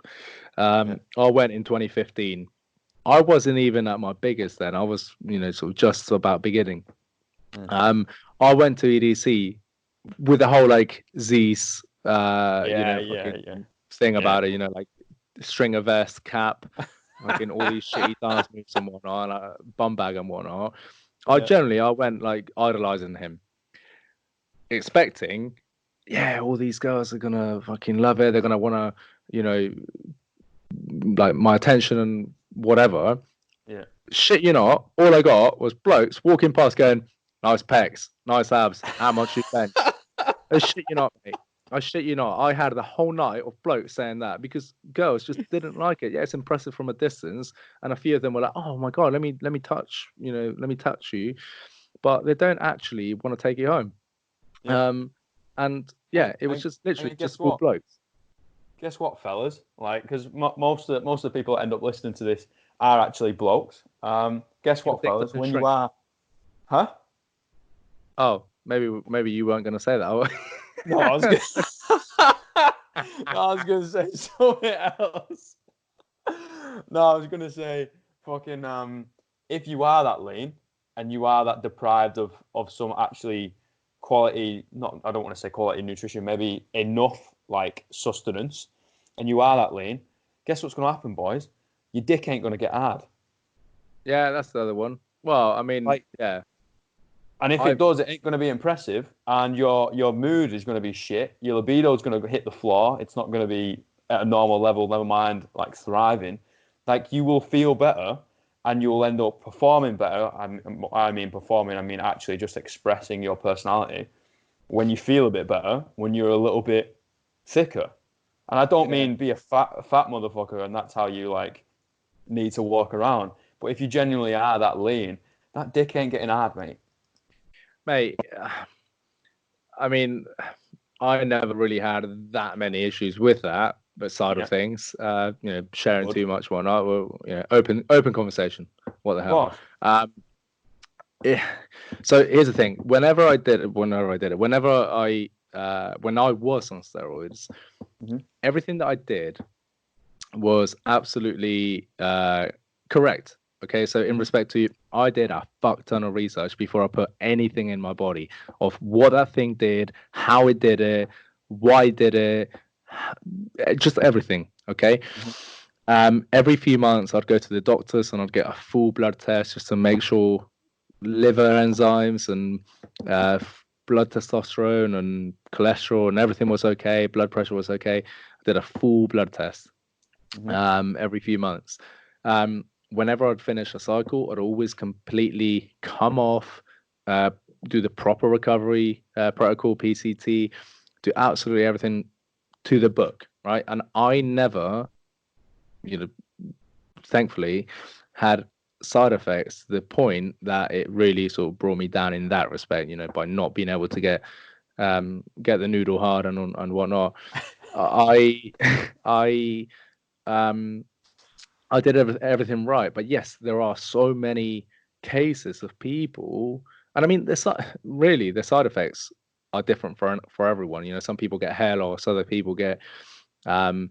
Yeah. I went in 2015. I wasn't even at my biggest then. I was, sort of just about beginning. Mm. Um, I went to EDC with the whole like Z's, Yeah, yeah, yeah, fucking thing yeah, about it, like stringer vest, cap, fucking all these shitty dance moves and whatnot, bum bag and whatnot. yeah. I went like idolizing him, expecting, yeah, all these girls are gonna fucking love it. They're gonna wanna, you know, like my attention and whatever. Yeah. Shit, all I got was blokes walking past going, nice pecs, nice abs, how much you bench? I shit you not, mate. I shit you not. I had the whole night of blokes saying that because girls just didn't like it. Yeah, it's impressive from a distance, and a few of them were like, "Oh my god, let me touch, let me touch you," but they don't actually want to take you home. Yeah. Um, and yeah, And, it was and just literally and just guess all what? blokes. Guess what, fellas? Like, because most of the people that end up listening to this are actually blokes. Guess Your what, dicks fellas? have been When you shrink. are, huh? Oh, maybe you weren't going to say that. No, I was gonna. No, I was gonna say something else. No, I was gonna say fucking if you are that lean and you are that deprived of some actually quality, not I don't want to say quality nutrition, maybe enough like sustenance, and you are that lean, guess what's going to happen, boys? Your dick ain't going to get hard. Yeah, that's the other one. Well, I mean, Like, yeah, and if it I've does, it ain't going to be impressive, and your mood is going to be shit. Your libido is going to hit the floor. It's not going to be at a normal level. Never mind, like thriving. Like you will feel better, and you will end up performing better. I mean performing. I mean actually just expressing your personality when you feel a bit better. When you're a little bit thicker, and I don't yeah, mean be a fat motherfucker, and that's how you like need to walk around. But if you genuinely are that lean, that dick ain't getting hard, mate. mate. I mean, I never really had that many issues with that, but side of Yeah, things, sharing good. too much, whatnot. Well, open conversation. What the Of hell? course. Um, yeah. So here's the thing. Whenever I did it, when I was on steroids, Mm-hmm. everything that I did was absolutely correct. Okay, so in Mm-hmm. respect to you, I did a fuck ton of research before I put anything in my body of what that thing did, how it did it, why it did it, just everything. Okay. Mm-hmm. Every few months, I'd go to the doctors and I'd get a full blood test just to make sure liver enzymes and blood testosterone and cholesterol and everything was okay, blood pressure was okay. I did a full blood test Mm-hmm. every few months. Whenever I'd finish a cycle, I'd always completely come off, uh, do the proper recovery protocol, PCT, do absolutely everything to the book, right? And I never, you know, thankfully, had side effects to the point that it really sort of brought me down in that respect, by not being able to get the noodle hard and whatnot. I I um I did everything right, but yes, there are so many cases of people, and I mean, really the side effects are different for everyone. Some people get hair loss, other people get um,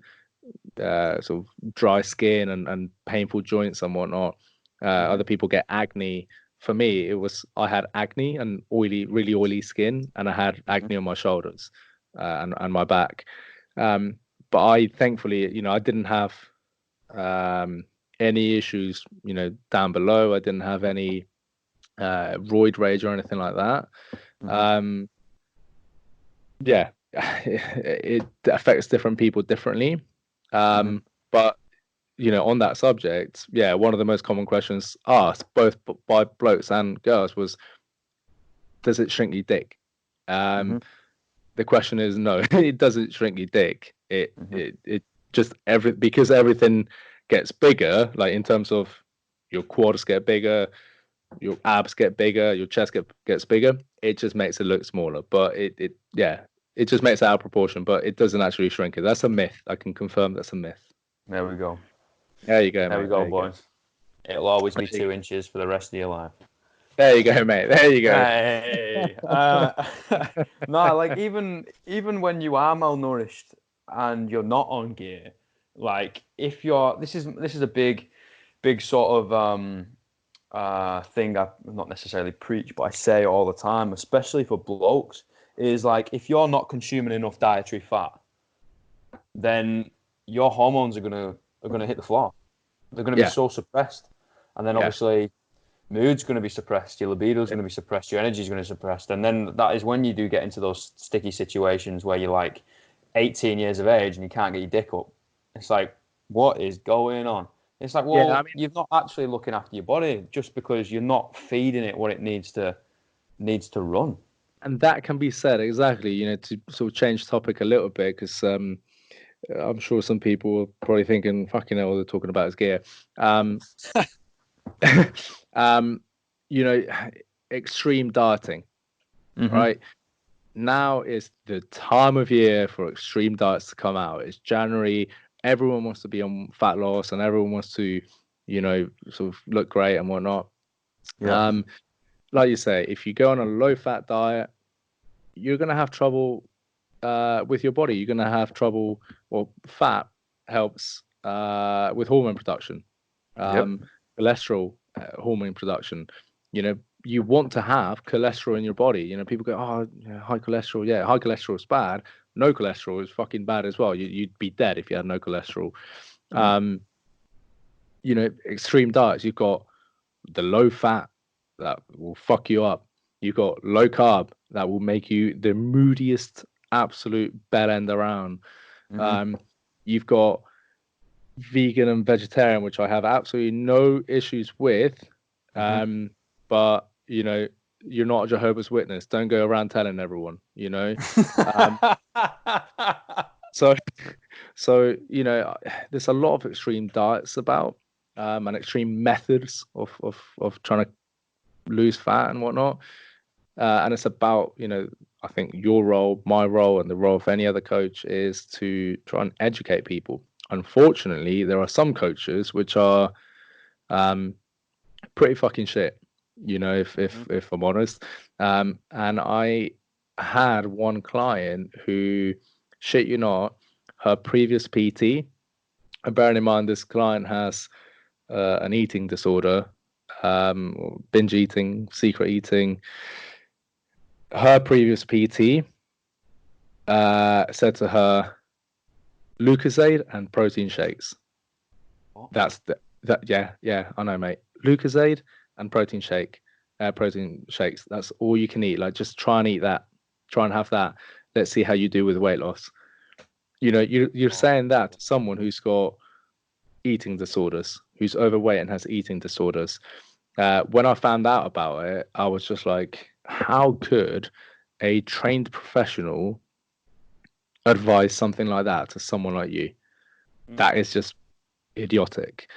sort of dry skin and painful joints and whatnot. Mm-hmm. Other people get acne. For me, I had acne and really oily skin, and I had Mm-hmm. acne on my shoulders and my back. Um, but I thankfully, I didn't have um, any issues, down below. I didn't have any roid rage or anything like that. Mm-hmm. Um, yeah, it affects different people differently. Mm-hmm. But on that subject, yeah, one of the most common questions asked both by blokes and girls was, "Does it shrink your dick?" Mm-hmm. Um, the question is no, it doesn't shrink your dick. It Mm-hmm. it it just because everything gets bigger, like in terms of your quads get bigger, your abs get bigger, your chest gets bigger. It just makes it look smaller, but it just makes it out of proportion, but it doesn't actually shrink it. That's a myth. I can confirm that's a myth. There we go. There you go, There we mate. go, There you go. boys. It'll always be There you 2 inches for the rest of your life. there you go, mate. There you go. Hey, no, like even when you are malnourished and you're not on gear, like if you're this is a big sort of thing I not necessarily preach, but I say all the time, especially for blokes, is like if you're not consuming enough dietary fat, then your hormones are gonna hit the floor. They're gonna be Yeah, so suppressed, and then yeah, obviously mood's going to be suppressed, your libido's going to be suppressed, your energy's going to be suppressed, and then that is when you do get into those sticky situations where you're like 18 years of age and you can't get your dick up. It's like, what is going on? It's like, yeah. I well, mean, you're not actually looking after your body just because you're not feeding it what it needs to run. and that can be said exactly. To sort of change topic a little bit because I'm sure some people are probably thinking, "Fucking hell, all they're talking about is gear." Um, um, you know, extreme dieting, Mm-hmm. right? Now is the time of year for extreme diets to come out. It's January. Everyone wants to be on fat loss and everyone wants to, sort of look great and whatnot. Yeah. Um, like you say, if you go on a low fat diet, you're going to have trouble with your body. You're going to have trouble, well, fat helps with hormone production. Yep. Um, cholesterol hormone production. You know, you want to have cholesterol in your body. You know, people go, oh, yeah, high cholesterol. Yeah, high cholesterol is bad. No cholesterol is fucking bad as well. You'd be dead if you had no cholesterol. You know, extreme diets. You've got the low fat that will fuck you up. You've got low carb that will make you the moodiest absolute bell end around. You've got vegan and vegetarian, which I have absolutely no issues with. But you know, you're not a Jehovah's Witness. Don't go around telling everyone, you know. So so you know, there's a lot of extreme diets about and extreme methods of trying to lose fat and whatnot. And it's about, you know, I think your role, my role, and the role of any other coach is to try and educate people. Unfortunately, there are some coaches which are pretty fucking shit, you know, if I'm honest. And I had one client who, shit you not, her previous PT, and bearing in mind this client has an eating disorder, binge eating, secret eating. Her previous PT said to her, Lucozade and protein shakes. That's yeah, I know, mate. Lucozade and protein shakes. That's all you can eat. Like, just try and eat that. Try and have that. Let's see how you do with weight loss. You know, you're saying that to someone who's got eating disorders, who's overweight and has eating disorders. When I found out about it, I was just like, how could a trained professional advise something like that to someone like you? That is just idiotic.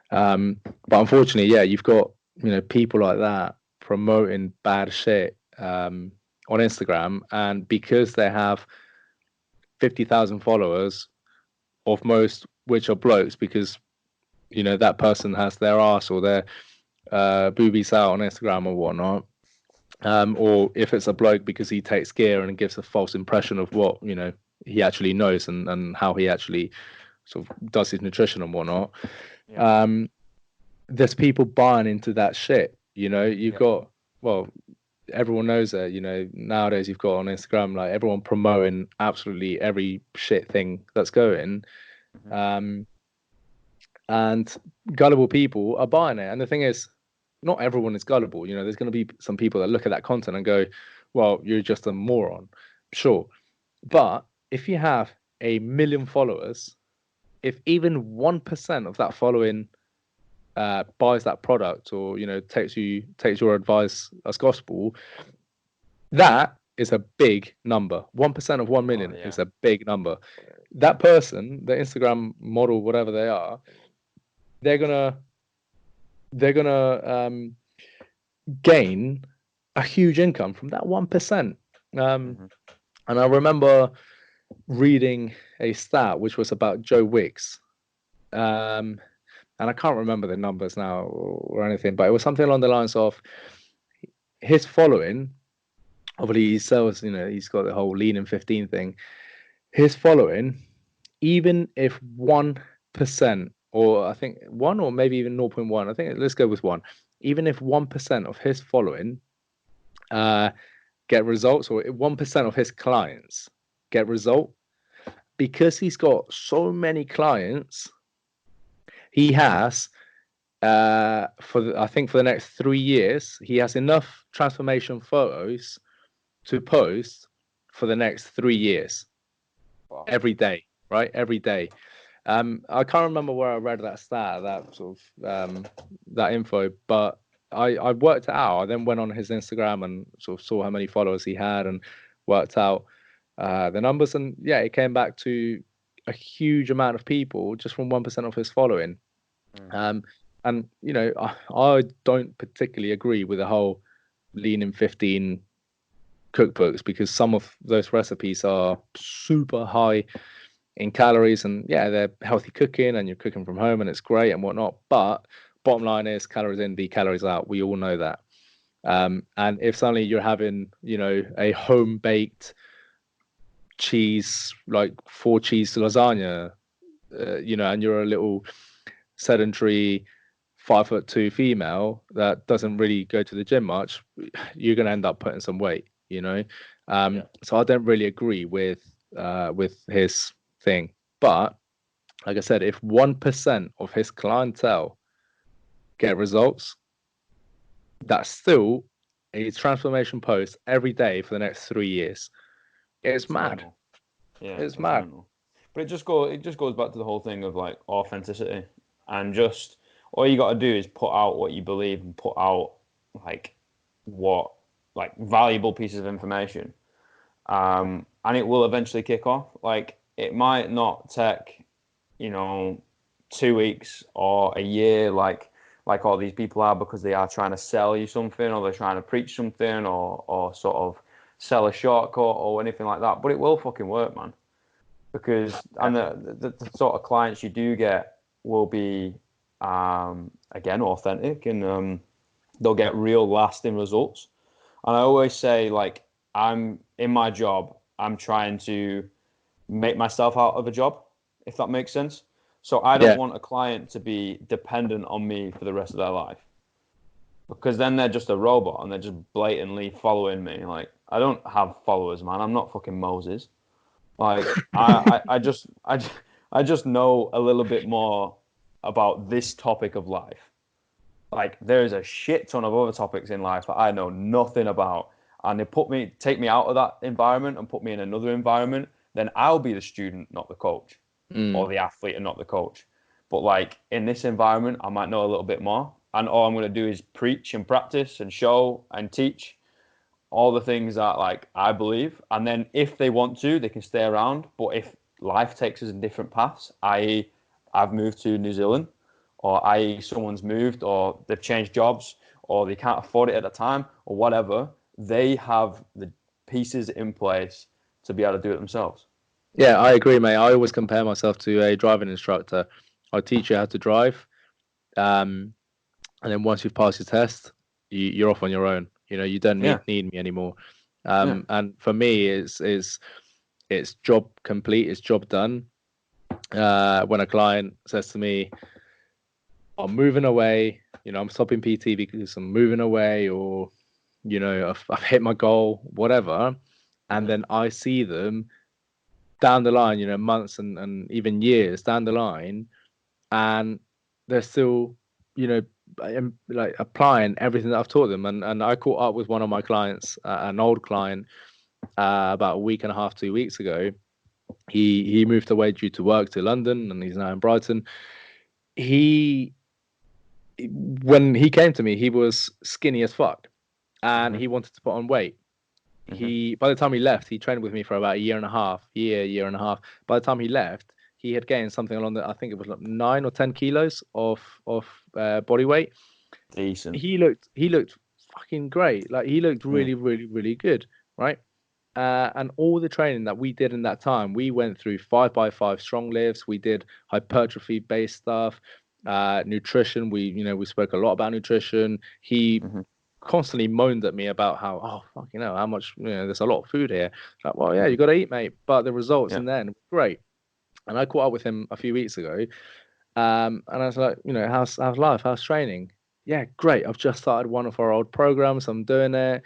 But unfortunately, yeah, you've got, you know, people like that promoting bad shit on Instagram, and because they have 50,000 followers, of most which are blokes, because you know that person has their ass or their boobies out on Instagram or whatnot. Or if it's a bloke, because he takes gear and gives a false impression of what, you know, he actually knows and how he actually sort of does his nutrition and whatnot. There's people buying into that shit. You know, you've got, well, everyone knows that, you know, nowadays you've got on Instagram, like, everyone promoting absolutely every shit thing that's going. And gullible people are buying it. And the thing is, not everyone is gullible. You know, there's going to be some people that look at that content and go, well, you're just a moron. Sure. But if you have 1 million followers, if even 1% of that following buys that product, or, you know, takes your advice as gospel, that is a big number. 1% of 1 million is a big number. That person, the Instagram model, whatever they are, they're gonna gain a huge income from that 1%. And I remember reading a stat which was about Joe Wicks, and I can't remember the numbers now or anything, but it was something along the lines of his following. Obviously, he sells, you know, he's got the whole lean and 15 thing. His following, even if 1%, or I think 1, or maybe even 0.1, I think let's go with 1. Even if 1% of his following get results, or 1% of his clients get result, because he's got so many clients, he has I think for the next 3 years, he has enough transformation photos to post for the next 3 years. Every day, right? Every day. I can't remember where I read that stat, that sort of that info, but I worked it out. I then went on his Instagram and sort of saw how many followers he had and worked out the numbers, and yeah, it came back to a huge amount of people just from 1% of his following. And you know, I don't particularly agree with the whole lean in 15 cookbooks, because some of those recipes are super high in calories, and yeah, they're healthy cooking and you're cooking from home and it's great and whatnot, but bottom line is calories in, be calories out. We all know that. And if suddenly you're having, you know, a home baked cheese, like 4 cheese lasagna, you know, and you're a little sedentary 5'2" female that doesn't really go to the gym much, you're going to end up putting some weight, you know. So I don't really agree with his thing. But like I said, if 1% of his clientele get results, that's still a transformation post every day for the next 3 years. It's mad. Mental. Yeah, It's it's mad. mental. But it just goes back to the whole thing of like authenticity, and just all you got to do is put out what you believe and put out like what like valuable pieces of information, and it will eventually kick off. Like it might not take, 2 weeks or a year, like all these people are, because they are trying to sell you something, or they're trying to preach something, or sort of sell a shortcut or anything like that. But it will fucking work, man. Because and the sort of clients you do get will be again authentic, and they'll get real lasting results. And I always say, like, I'm in my job, I'm trying to make myself out of a job, if that makes sense. So I don't Yeah. want a client to be dependent on me for the rest of their life, because then they're just a robot and they're just blatantly following me. Like, I don't have followers, man. I'm not fucking Moses. Like, I just know a little bit more about this topic of life. Like, there's a shit ton of other topics in life that I know nothing about, and take me out of that environment and put me in another environment. Then I'll be the student, not the coach, or the athlete, and not the coach. But like in this environment, I might know a little bit more, and all I'm going to do is preach and practice and show and teach all the things that like I believe. And then if they want to, they can stay around. But if life takes us in different paths, i.e. I've moved to New Zealand, or i.e. someone's moved, or they've changed jobs, or they can't afford it at the time, or whatever, they have the pieces in place to be able to do it themselves. Yeah, I agree, mate. I always compare myself to a driving instructor. I teach you how to drive, and then once you've passed your test, you're off on your own. You know, you don't Yeah, need me anymore. yeah, And for me, it's job complete, it's job done. When a client says to me, "I'm moving away," I'm stopping PT because I'm moving away, or I've hit my goal, whatever, and then I see them down the line, months and even years down the line, and they're still, like applying everything that I've taught them. And I caught up with one of my clients, an old client, about a week and a half, 2 weeks ago. He moved away due to work to London, and he's now in Brighton. He When he came to me, he was skinny as fuck, and he wanted to put on weight. He By the time he left, he trained with me for about a year and a half, year and a half. By the time he left, he had gained something along the, I think it was like 9 or 10 kilos of body weight. decent. He looked fucking great. Like he looked Yeah, really, really, really good, right? And all the training that we did in that time, we went through 5x5 strong lifts. We did hypertrophy based stuff, nutrition. We spoke a lot about nutrition. He constantly moaned at me about how, oh fuck, how much, there's a lot of food here. It's like, well, yeah, you got to eat, mate. But the results yeah, in the end were great. And I caught up with him a few weeks ago, and I was like, how's life? How's training? Yeah, great. I've just started one of our old programs. I'm doing it.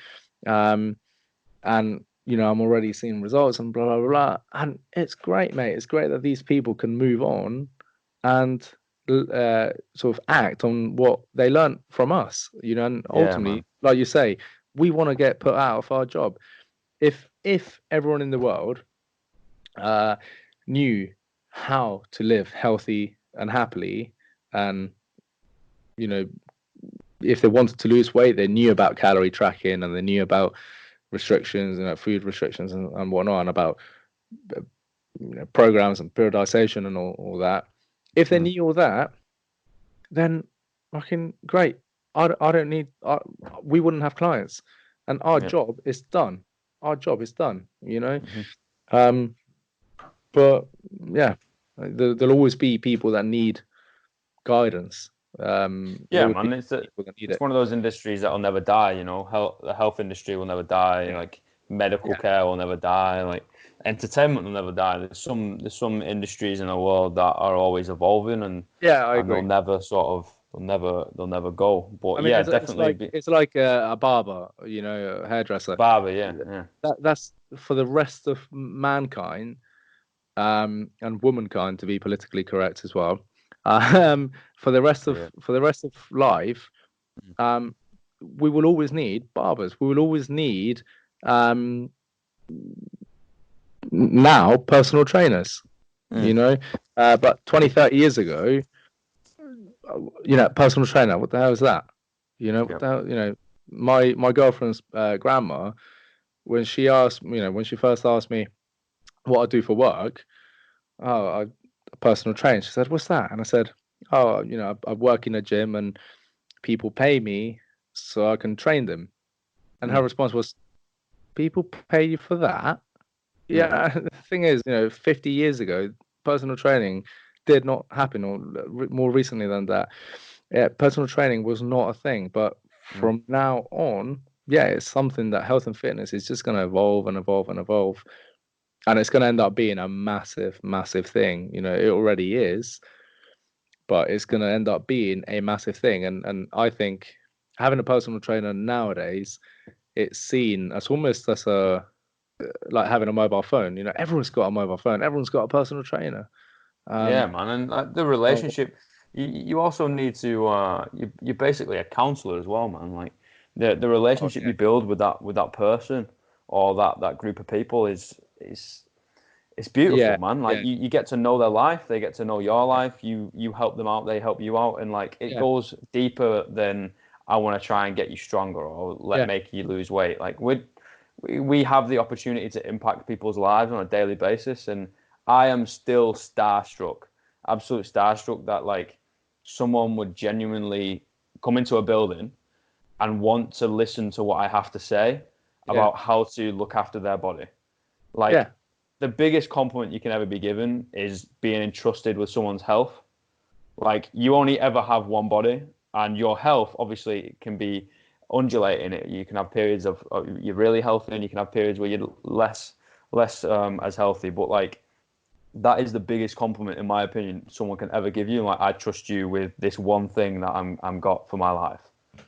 And I'm already seeing results and blah blah blah. And it's great, mate. It's great that these people can move on and sort of act on what they learned from us. And yeah, ultimately, man. like you say, we want to get put out of our job. If everyone in the world knew how to live healthy and happily, and you know if they wanted to lose weight, they knew about calorie tracking, and they knew about restrictions and food restrictions and whatnot, and about programs and periodization and all that. If they knew all that, then fucking great. I don't need. We wouldn't have clients, and our Yeah. job is done. Our job is done. Um, but yeah, there'll always be people that need guidance. There'll Yeah, always be man. people that need It's it. one of those industries that will never die. The health industry will never die. Like medical Yeah, care will never die. Like entertainment will never die. There's some industries in the world that are always evolving, yeah, I and they'll agree. never sort of they'll never go. But I mean, yeah, it's definitely like a barber, a hairdresser. barber. Yeah. That's for the rest of mankind, and womankind, to be politically correct as well. For the rest of Yeah. life, um, we will always need barbers. We will always need um, now personal trainers. Mm. But 20, 30 years ago, personal trainer. What the hell is that? What Yep. the hell? My girlfriend's grandma, when she asked, when she first asked me what I do for work, oh, a personal trainer. She said, "What's that?" And I said, "Oh, I work in a gym and people pay me so I can train them." And her Mm. response was, "People pay you for that?" Yeah. Yeah, the thing is, 50 years ago, personal training did not happen, or more recently than that. Yeah, personal training was not a thing. But Mm. from now on, yeah, it's something that health and fitness is just going to evolve and evolve and evolve. And it's going to end up being a massive, massive thing. It already is, but it's going to end up being a massive thing. And I think having a personal trainer nowadays, it's seen as almost as a like having a mobile phone. Everyone's got a mobile phone. Everyone's got a personal trainer. Yeah, Um, man, and the oh, relationship, you also need to you're basically a counselor as well, man. Like the oh relationship yeah, you build with that person or that group of people is it's yeah, beautiful, man. Like yeah, you get to know their life, they get to know your life. You help them out, they help you out, and like it yeah, goes deeper than I want to try and get you stronger or yeah, make you lose weight. Like we have the opportunity to impact people's lives on a daily basis, and I am still starstruck, absolute starstruck that like someone would genuinely come into a building and want to listen to what I have to say yeah, about how to look after their body. yeah, Like the biggest compliment you can ever be given is being entrusted with someone's health. Like you only ever have one body, and your health obviously can be undulating. You can have periods of you're really healthy, and you can have periods where you're less as healthy. But like that is the biggest compliment, in my opinion, someone can ever give you. Like I trust you with this one thing that I'm got for my life.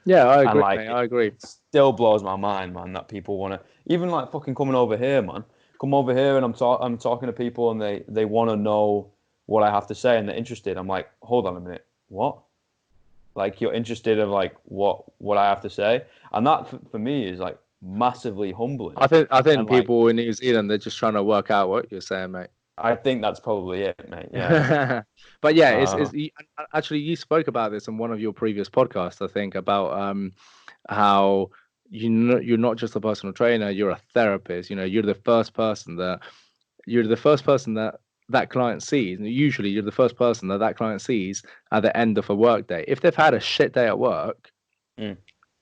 yeah. I And agree, like mate. it I agree. still blows my mind, man, that people want to even like fucking coming over here, man. Come over here and I'm talking to people and they want to know what I have to say and they're interested. I'm like, hold on a minute, what? Like you're interested in like what I have to say, and that for me is like massively humbling. I think And like people in New Zealand, they're just trying to work out what you're saying, mate. I think that's probably it, mate. Yeah. But yeah, Uh, actually you spoke about this in one of your previous podcasts, I think, about how you're not just a personal trainer, you're a therapist. You're the first person that client sees, and usually you're the first person that client sees at the end of a work day. If they've had a shit day at work, mm,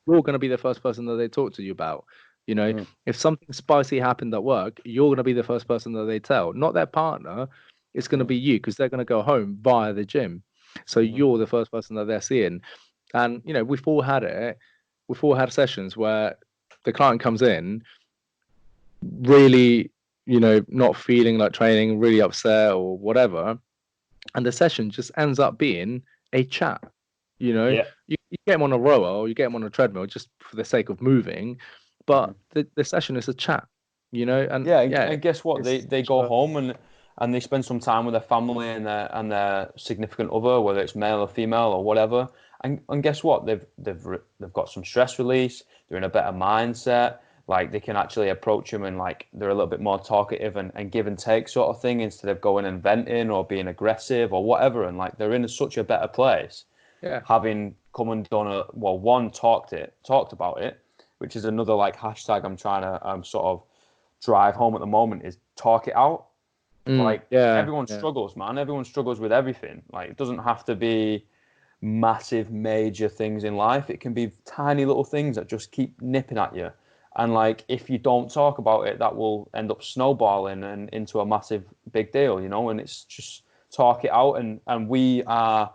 you're going to be the first person that they talk to you about. mm, If something spicy happened at work, you're going to be the first person that they tell, not their partner. It's going to mm, be you because they're going to go home via the gym. So mm, you're the first person that they're seeing. And, we've all had it. We've all had sessions where the client comes in really, not feeling like training, really upset or whatever. And the session just ends up being a chat. yeah. You get them on a rower or you get them on a treadmill just for the sake of moving, but Mm. the session is a chat, and Yeah, yeah, and guess what? it's They such go a home and they spend some time with their family and their significant other, whether it's male or female or whatever. And guess what? They've got some stress release. They're in a better mindset. Like they can actually approach them and like they're a little bit more talkative and give and take sort of thing instead of going and venting or being aggressive or whatever. And like they're in such a better place yeah, having come and done one talked about it, which is another like hashtag I'm trying to sort of drive home at the moment is talk it out. Like yeah, everyone yeah, struggles, man. Everyone struggles with everything. Like it doesn't have to be massive, major things in life. It can be tiny little things that just keep nipping at you. And like if you don't talk about it, that will end up snowballing and into a massive big deal, And it's just talk it out. And we are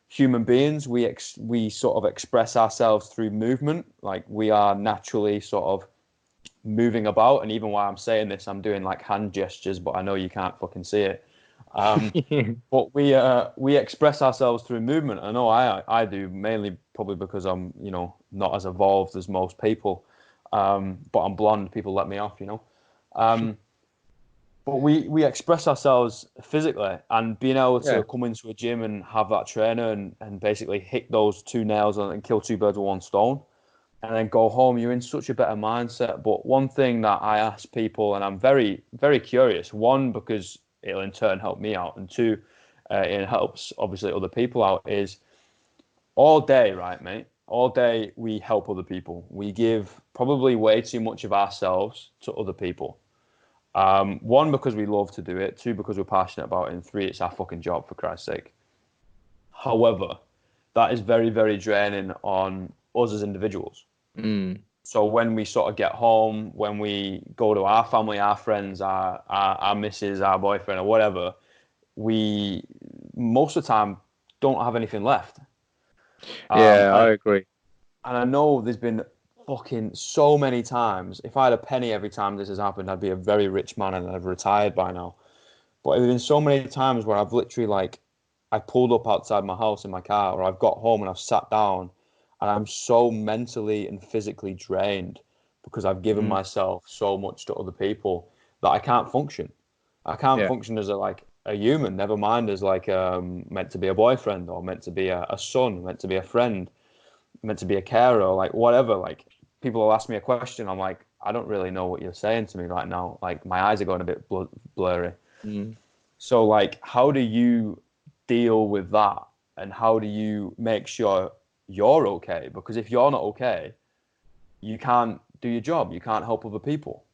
human beings. We sort of express ourselves through movement. Like we are naturally sort of moving about, and even while I'm saying this, I'm doing like hand gestures, but I know you can't fucking see it. But we express ourselves through movement. I know I do, mainly probably because I'm, not as evolved as most people. But I'm blonde. People let me off. Um, but we express ourselves physically, and being able Yeah. to come into a gym and have that trainer and basically hit those two nails and kill two birds with one stone, and then go home, you're in such a better mindset. But one thing that I ask people, and I'm very, very curious, one, because it'll in turn help me out, and two, it helps obviously other people out, is all day, right, mate? All day we help other people. We give probably way too much of ourselves to other people. One, because we love to do it. Two, because we're passionate about it. And three, it's our fucking job, for Christ's sake. However, that is very, very draining on us as individuals. Mm. So when we sort of get home, when we go to our family, our friends, our missus, our boyfriend, or whatever, we most of the time don't have anything left. Yeah, And I agree. I know there's been fucking so many times. If I had a penny every time this has happened, I'd be a very rich man and I'd have retired by now. But there's been so many times where I've literally I pulled up outside my house in my car, or I've got home and I've sat down, and I'm so mentally and physically drained because I've given Mm. myself so much to other people that I can't function. I can't Yeah. function as a human, never mind as meant to be a boyfriend, or meant to be a son, meant to be a friend, meant to be a carer, or whatever. Like, people will ask me a question, I'm like, I don't really know what you're saying to me right now. Like, my eyes are going a bit blurry. Mm. So, how do you deal with that? And how do you make sure you're okay? Because if you're not okay, you can't do your job. You can't help other people.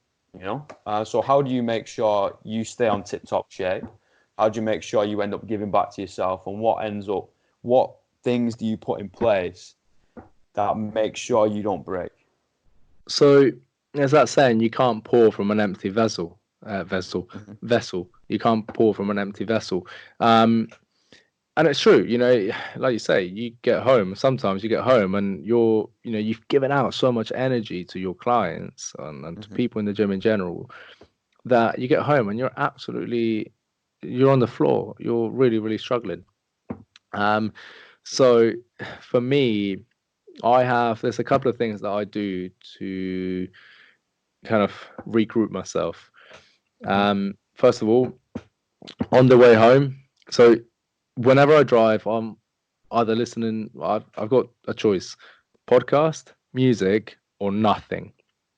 So how do you make sure you stay on tip-top shape? How do you make sure you end up giving back to yourself? And what things do you put in place that make sure you don't break? So there's that saying, you can't pour from an empty vessel. Hmm. Vessel. You can't pour from an empty vessel. Um, and it's true, like you say, you get home. Sometimes you get home and you've given out so much energy to your clients and to Hmm. people in the gym in general, that you get home and you're on the floor. You're really, really struggling. Um, so for me, there's a couple of things that I do to kind of regroup myself. Hmm. First of all, on the way home. So whenever I drive, I'm either listening. I've got a choice: podcast, music, or nothing.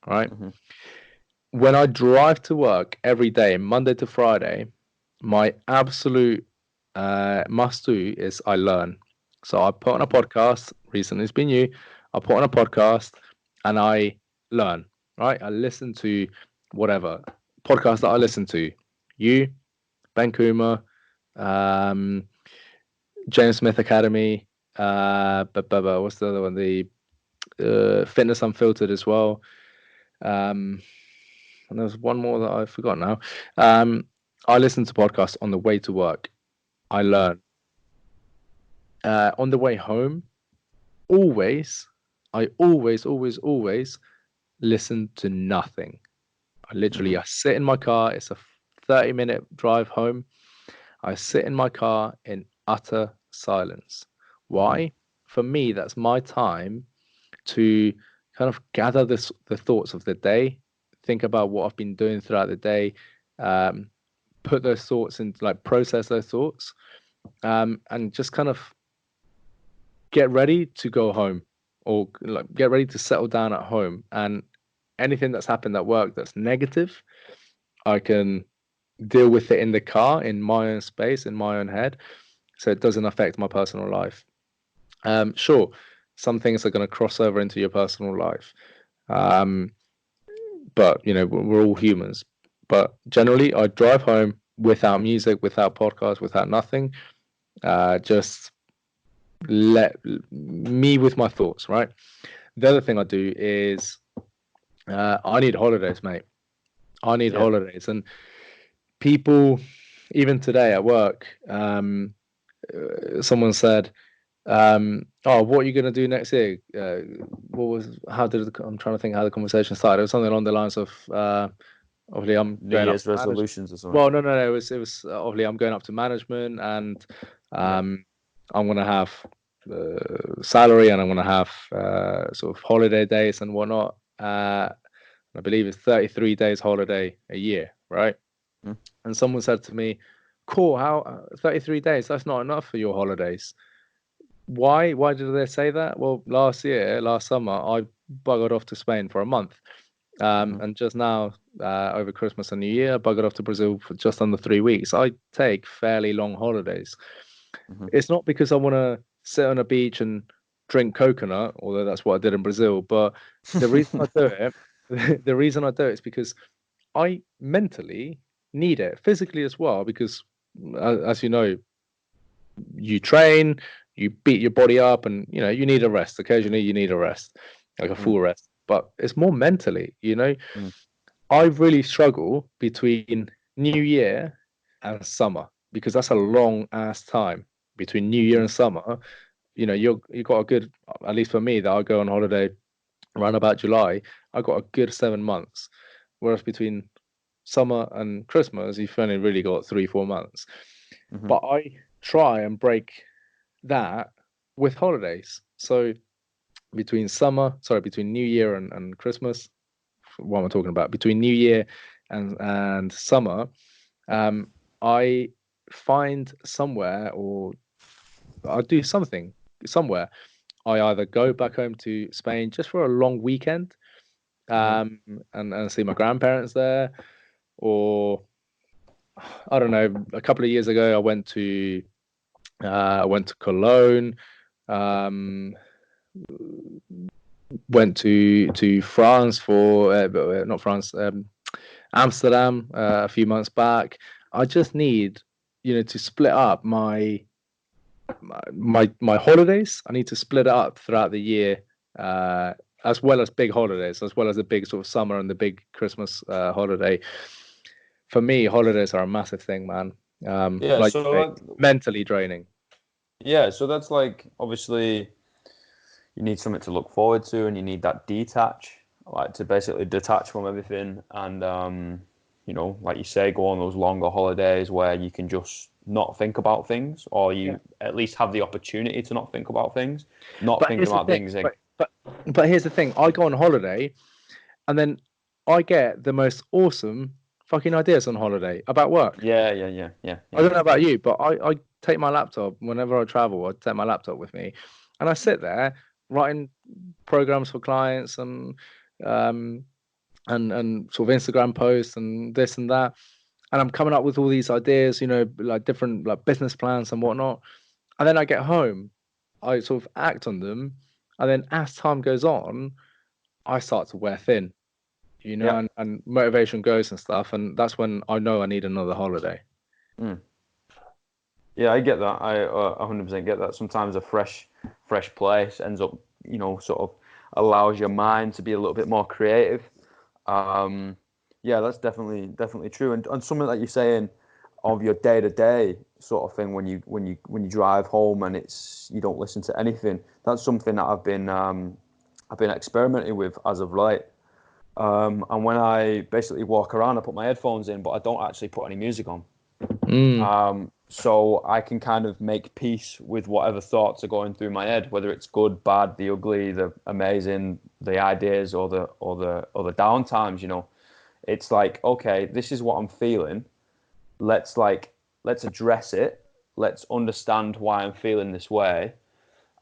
Right. Hmm. When I drive to work every day, Monday to Friday, my absolute must do is I learn. So I put on a podcast. Recently, it's been you. I put on a podcast and I learn. Right. I listen to whatever podcast that I listen to. You, Ben Kuma, um, James Smith Academy. What's the other one? The Fitness Unfiltered as well. Um, and there's one more that I forgot now. I listen to podcasts on the way to work. I Hmm. learn. On the way home, always, I always listen to nothing. I sit in my car. It's a 30-minute drive home. I sit in my car in utter silence. Hmm. Why? For me, that's my time to kind of gather the thoughts of the day, think about what I've been doing throughout the day, um, put those thoughts in, like process those thoughts, and just kind of get ready to go home, or like get ready to settle down at home. And anything that's happened at work that's negative, I can deal with it in the car, in my own space, in my own head, so it doesn't affect my personal life. Sure, some things are going to cross over into your personal life, um, but we're all humans. But generally, I drive home without music, without podcast, without nothing. Just let me with my thoughts. Right. The other thing I do is I need holidays, mate. I need Yeah. holidays, and people, even today at work, someone said, "Oh, what are you going to do next year?" I'm trying to think how the conversation started. It was something along the lines of, obviously I'm New going up Year's to management. resolutions or something? Well, no. It was obviously I'm going up to management, and Yeah. I'm gonna have salary, and I'm gonna have sort of holiday days and whatnot. I believe it's 33 days holiday a year, right? Mm. And someone said to me, "Cool, how 33 days? That's not enough for your holidays." Why? Why did they say that? Well, last summer, I buggered off to Spain for a month. Mm-hmm. And just now, over Christmas and New Year, I buggered off to Brazil for just under 3 weeks. I take fairly long holidays. Mm-hmm. It's not because I want to sit on a beach and drink coconut, although that's what I did in Brazil. But the reason I do it, the reason I do it is because I mentally need it, physically as well, because as you know, you train, you beat your body up, and you need a rest. Occasionally, you need a rest, like a Mm, full rest. But it's more mentally, mm, I really struggle between New Year and summer because that's a long ass time between New Year mhm, and summer. You got a good, at least for me, that I go on holiday around about July. I got a good 7 months, whereas between summer and Christmas, you've only really got 3-4 months. mhm, But I try and break that with holidays. So between New Year and Christmas, what am I talking about? Between New Year and summer, um, I find somewhere, or I do something somewhere. I either go back home to Spain just for a long weekend, mhm, um, and see my grandparents there, or I don't know. A couple of years ago, I went to Cologne, um, went to France for not France, Amsterdam a few months back. I just need, to split up my holidays. I need to split it up throughout the year, uh, as well as big holidays, as well as the big sort of summer and the big Christmas holiday. For me, holidays are a massive thing, man. Yeah, Like you so say, mentally draining. so that's like obviously you need something to look forward to, and you need that detach, like to basically detach from everything, and like you say, go on those longer holidays where you can just not think about things, or Yeah. you at least have the opportunity to not think about things, not But thinking here's the about thing. things. But here's the thing. I go on holiday, and then I get the most awesome fucking ideas on holiday about work. Yeah, yeah, yeah, yeah, I yeah. don't know about you, but I take my laptop whenever I travel. I take my laptop with me, and I sit there writing programs for clients, um and sort of Instagram posts and this and that, and I'm coming up with all these ideas, like different like business plans and whatnot. And then I get home, I sort of act on them, and then as time goes on, I start to wear thin, Yeah. and motivation goes and stuff, and that's when I know I need another holiday. Mm. Yeah, I get that. I 100% get that. Sometimes a fresh place ends up, sort of allows your mind to be a little bit more creative. Um, yeah, that's definitely true. And something that you're saying of your day to day sort of thing when you drive home and you don't listen to anything. That's something that I've been experimenting with as of late. And when I basically walk around, I put my headphones in, but I don't actually put any music on. Mm, So I can kind of make peace with whatever thoughts are going through my head, whether it's good, bad, the ugly, the amazing, the ideas, or the down times. It's like, okay, this is what I'm feeling. Let's address it. Let's understand why I'm feeling this way.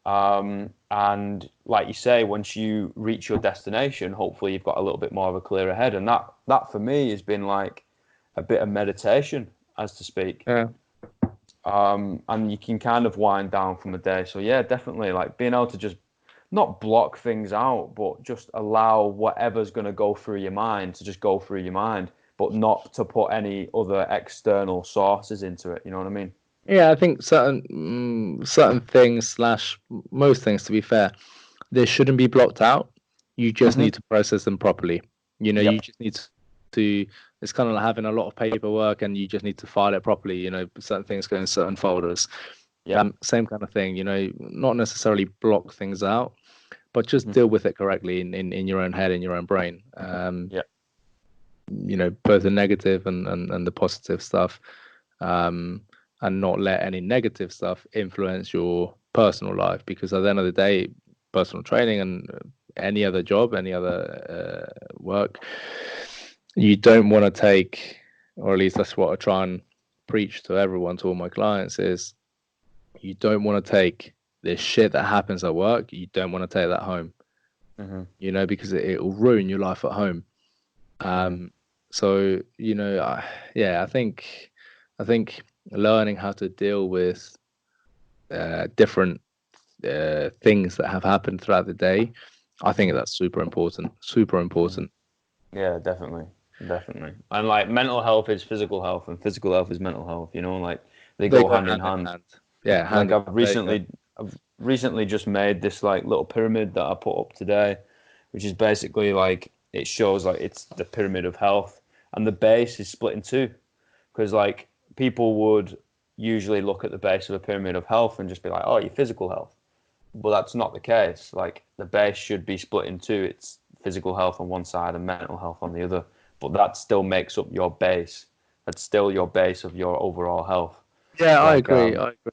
And like you say, once you reach your destination, hopefully you've got a little bit more of a clearer head. And that for me has been like a bit of meditation, as to speak. yeah. And you can kind of wind down from the day. So yeah, definitely like being able to just not block things out, but just allow whatever's going to go through your mind to just go through your mind, but not to put any other external sources into it. You know what I mean? Yeah, I think certain things slash most things, to be fair, they shouldn't be blocked out. You just Hmm. need to process them properly. You Yep. just need to. It's kind of like having a lot of paperwork, and you just need to file it properly. Certain things go in certain folders. Yep. Same kind of thing. Not necessarily block things out, but just Hmm. deal with it correctly in your own head, in your own brain. Yep. both the negative and the positive stuff, and not let any negative stuff influence your personal life, because at the end of the day, personal training and any other job, any other work, you don't want to take, or at least that's what I try and preach to everyone, to all my clients, is you don't want to take this shit that happens at work, you don't want to take that home, because it will ruin your life at home. So, I think learning how to deal with different things that have happened throughout the day, I think that's super important. Super important. Yeah, definitely. And like mental health is physical health, and physical health is mental health. Like they go hand in hand. Yeah, Like I've recently just made this like little pyramid that I put up today, which is basically like it shows like it's the pyramid of health, and the base is split in two, because like people would usually look at the base of a pyramid of health and just be like, oh, your physical health. But that's not the case. Like the base should be split in two. It's physical health on one side and mental health on the other. But that still makes up your base. That's still your base of your overall health. Yeah, I Like agree. I agree.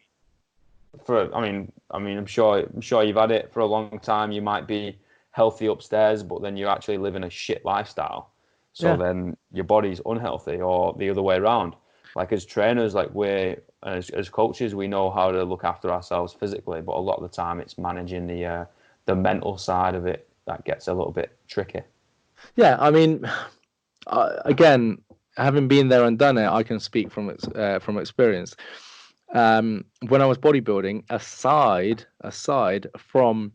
I'm sure you've had it for a long time. You might be healthy upstairs, but then you actually live in a shit lifestyle. So then your body's unhealthy, or the other way around. Like as trainers, like as coaches, we know how to look after ourselves physically, but a lot of the time it's managing the mental side of it that gets a little bit tricky. Yeah, I mean, again, having been there and done it, I can speak from experience. When I was bodybuilding, aside from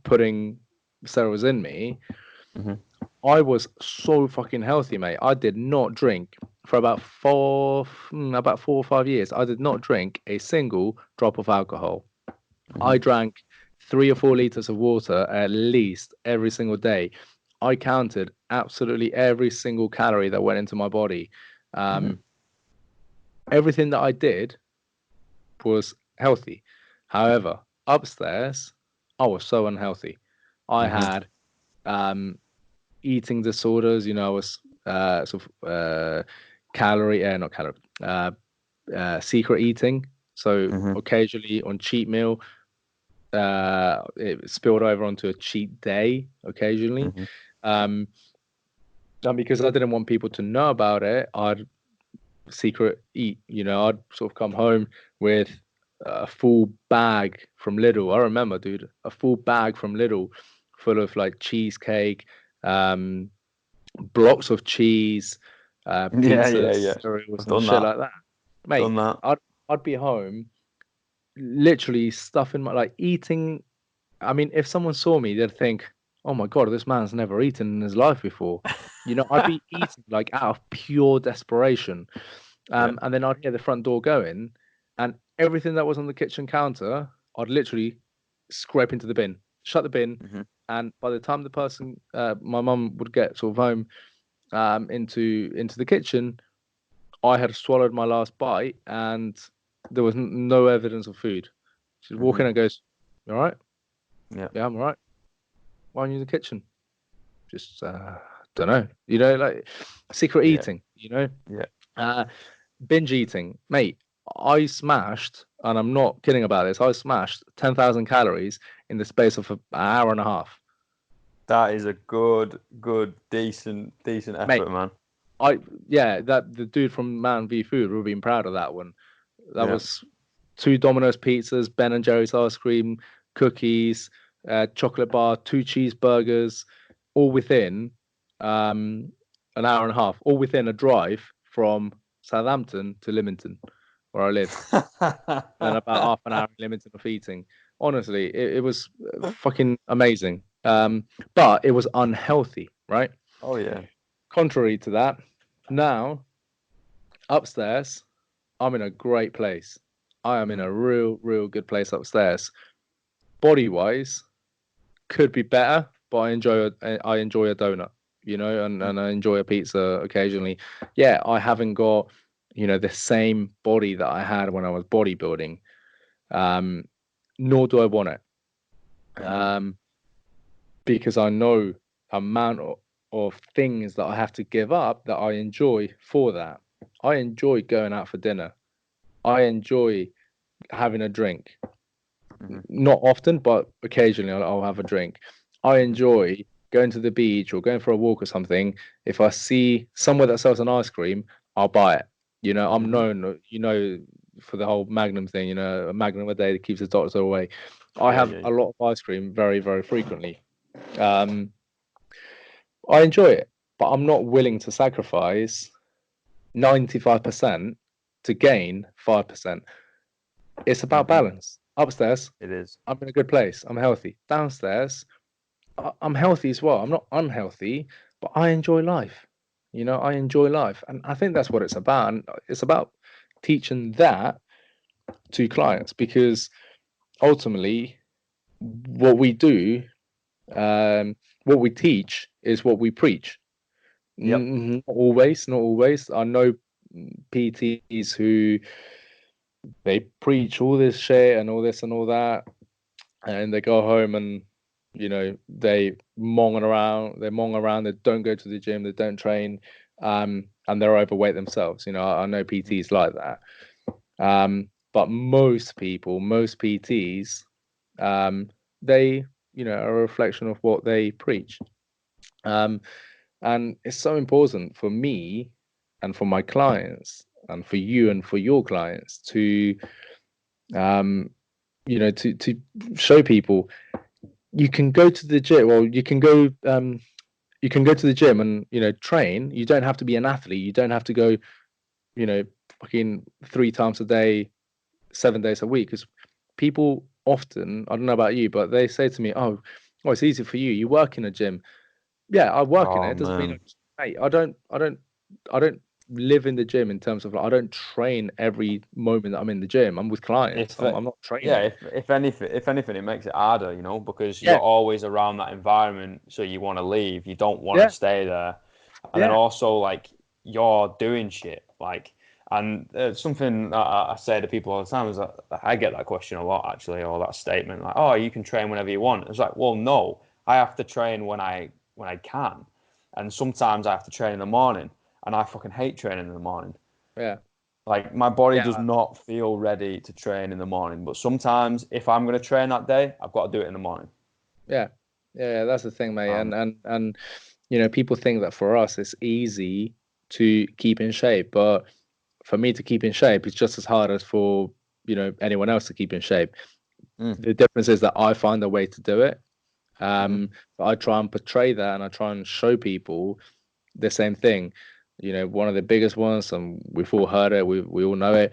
putting steroids in me, I was so fucking healthy, mate. I did not drink for about 4 or 5 years. I did not drink a single drop of alcohol. I drank 3 or 4 liters of water at least every single day. I counted absolutely every single calorie that went into my body. Everything that I did was healthy. However, upstairs, I was so unhealthy. I had eating disorders. I was not calorie, secret eating. So occasionally on cheat meal, it spilled over onto a cheat day occasionally. And because I didn't want people to know about it, I'd secret eat. I'd sort of come home with a full bag from Lidl. I remember, dude, a full bag from Lidl full of like cheesecake, blocks of cheese, pizzas, cereals, I've and done shit that. like that. Mate, Done that. I'd be home, literally stuffing my like eating. I mean, if someone saw me, they'd think, "Oh my god, this man's never eaten in his life before." I'd be eating like out of pure desperation. And then I'd hear the front door going, and everything that was on the kitchen counter, I'd literally scrape into the bin, shut the bin, and by the time the person, my mum, would get sort of home, into the kitchen, I had swallowed my last bite, and there was no evidence of food. She'd walk in and goes, "You all right?" Yeah. "Yeah, I'm all right." "Why aren't you in the kitchen?" "Just don't know." Like secret eating. Binge eating, mate. I smashed, and I'm not kidding about this. I smashed 10,000 calories in the space of an hour and a half. That is a good, decent Mate, effort, man. that the dude from Mountain View Food would have been proud of that one. That Yeah. was 2 Domino's pizzas, Ben and Jerry's ice cream, cookies, chocolate bar, 2 cheeseburgers, all within an hour and a half, all within a drive from Southampton to Lymington, where I live. And about half an hour in Lymington of eating. Honestly, it was fucking amazing. But it was unhealthy, right? Oh yeah. Contrary to that, now upstairs, I'm in a great place. I am in a real good place upstairs. Body wise, could be better, but I enjoy a donut, and I enjoy a pizza occasionally. Yeah, I haven't got, the same body that I had when I was bodybuilding. Nor do I want it. Because I know the amount of things that I have to give up that I enjoy for that. I enjoy going out for dinner. I enjoy having a drink. Hmm. Not often, but occasionally I'll have a drink. I enjoy going to the beach or going for a walk or something. If I see somewhere that sells an ice cream, I'll buy it. I'm Hmm. known, for the whole Magnum thing, a Magnum a day that keeps the doctor away. I Yeah, have yeah, a lot of ice cream very, very frequently. Um, I enjoy it, but I'm not willing to sacrifice 95% to gain 5%. It's about hmm. balance. Upstairs, It is. I'm in a good place. I'm healthy. Downstairs, I'm healthy as well. I'm not unhealthy, but I enjoy life. I enjoy life. And I think that's what it's about. And it's about teaching that to clients because ultimately, what we do, what we teach is what we preach. Yep. Not always, not always. I know PTs who they preach all this shit and all this and all that, and they go home and they mong around, they don't go to the gym, they don't train, and they're overweight themselves. I know PTs like that. But most people, most PTs, they are a reflection of what they preach. Um, and it's so important for me and for my clients and for you and for your clients to um to show people you can go to the gym. Well, you can go to the gym and train. You don't have to be an athlete. You don't have to go fucking 3 times a day, 7 days a week. Because people often, I don't know about you, but they say to me, "Oh, it's easy for you. You work in a gym." Yeah, I work in it. Oh It doesn't mean, man. hey, I don't live in the gym in terms of like I don't train every moment that I'm in the gym. I'm with clients. If I'm not Yeah, training. if anything, it makes it harder, because you're Yeah, always around that environment, so you want to leave, you don't want to yeah, stay there, and then yeah, also like you're doing shit, like, and something that I say to people all the time is that I get that question a lot actually, or that statement like, oh, you can train whenever you want. It's like, well, no, I have to train when I can, and sometimes I have to train in the morning, and I fucking hate training in the morning. yeah, Like my body does yeah, not feel ready to train in the morning, but sometimes if I'm going to train that day, I've got to do it in the morning. yeah, yeah. That's the thing, mate. Um, And people think that for us it's easy to keep in shape, but for me to keep in shape, it's just as hard as for anyone else to keep in shape. mm, The difference is that I find a way to do it. hmm. But I try and portray that, and I try and show people the same thing. One of the biggest ones, and we've all heard it, we all know it.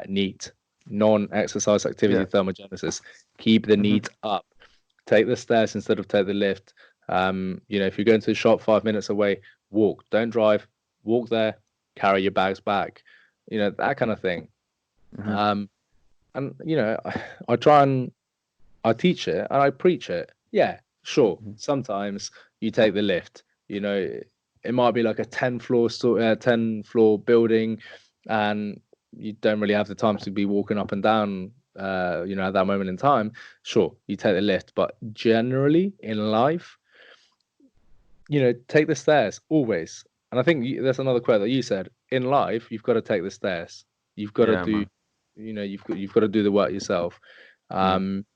NEAT, non-exercise activity Yeah. thermogenesis. Keep the Hmm. NEAT up. Take the stairs instead of take the lift. If you're going to the shop 5 minutes away, walk. Don't drive. Walk there. Carry your bags back. That kind of thing. Hmm. Um, and I try and I teach it and I preach it. Yeah, sure. Hmm. Sometimes you take the lift. It might be like a 10 floor building, and you don't really have the time to be walking up and down. At that moment in time, sure, you take the lift. But generally in life, take the stairs always. And I think that's another quote that you said. In life, you've got to take the stairs. You've got to Yeah, do, man. you've got to do the work yourself. Mm. Um,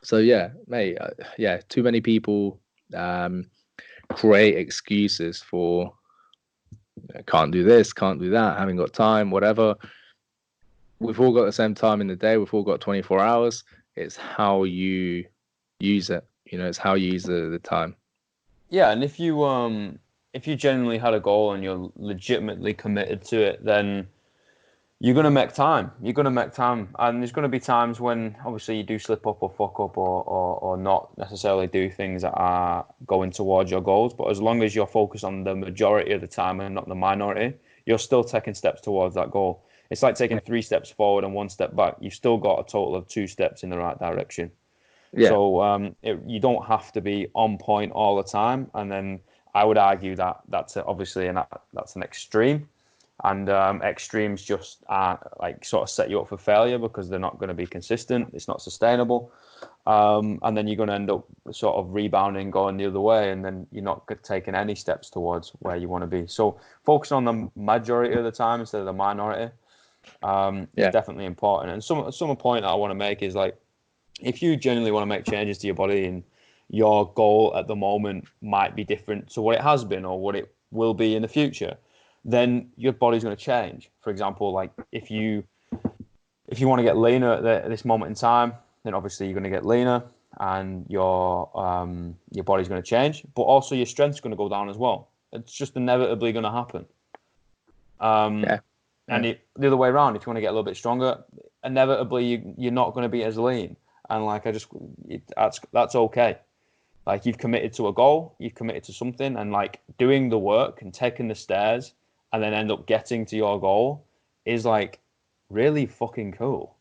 so yeah, mate, yeah, too many people um, create excuses for can't do this, can't do that, haven't got time, whatever. We've all got the same time in the day. We've all got 24 hours. It's how you use it. It's how you use the time. Yeah, and if you genuinely had a goal and you're legitimately committed to it, then you're gonna make time. You're gonna make time, and there's gonna be times when obviously you do slip up or fuck up or not necessarily do things that are going towards your goals. But as long as you're focused on the majority of the time and not the minority, you're still taking steps towards that goal. It's like taking Yeah, 3 steps forward and 1 step back. You've still got a total of 2 steps in the right direction. yeah, So you don't have to be on point all the time. And then I would argue that that's obviously that's an extreme. and extremes just aren't like sort of set you up for failure because they're not going to be consistent. It's not sustainable, and then you're going to end up sort of rebounding, going the other way, and then you're not taking any steps towards where you want to be. So focus on the majority of the time instead of the minority is definitely important. And some point that I want to make is like, if you genuinely want to make changes to your body and your goal at the moment might be different to what it has been or what it will be in the future, then your body's going to change. For example, like if you want to get leaner at this moment in time, then obviously you're going to get leaner and your body's going to change, but also your strength's going to go down as well. It's just inevitably going to happen. And the other way around, if you want to get a little bit stronger, inevitably you're not going to be as lean. And like that's okay. Like you've committed to a goal, you've committed to something, and like doing the work and taking the stairs and then end up getting to your goal is like really fucking cool.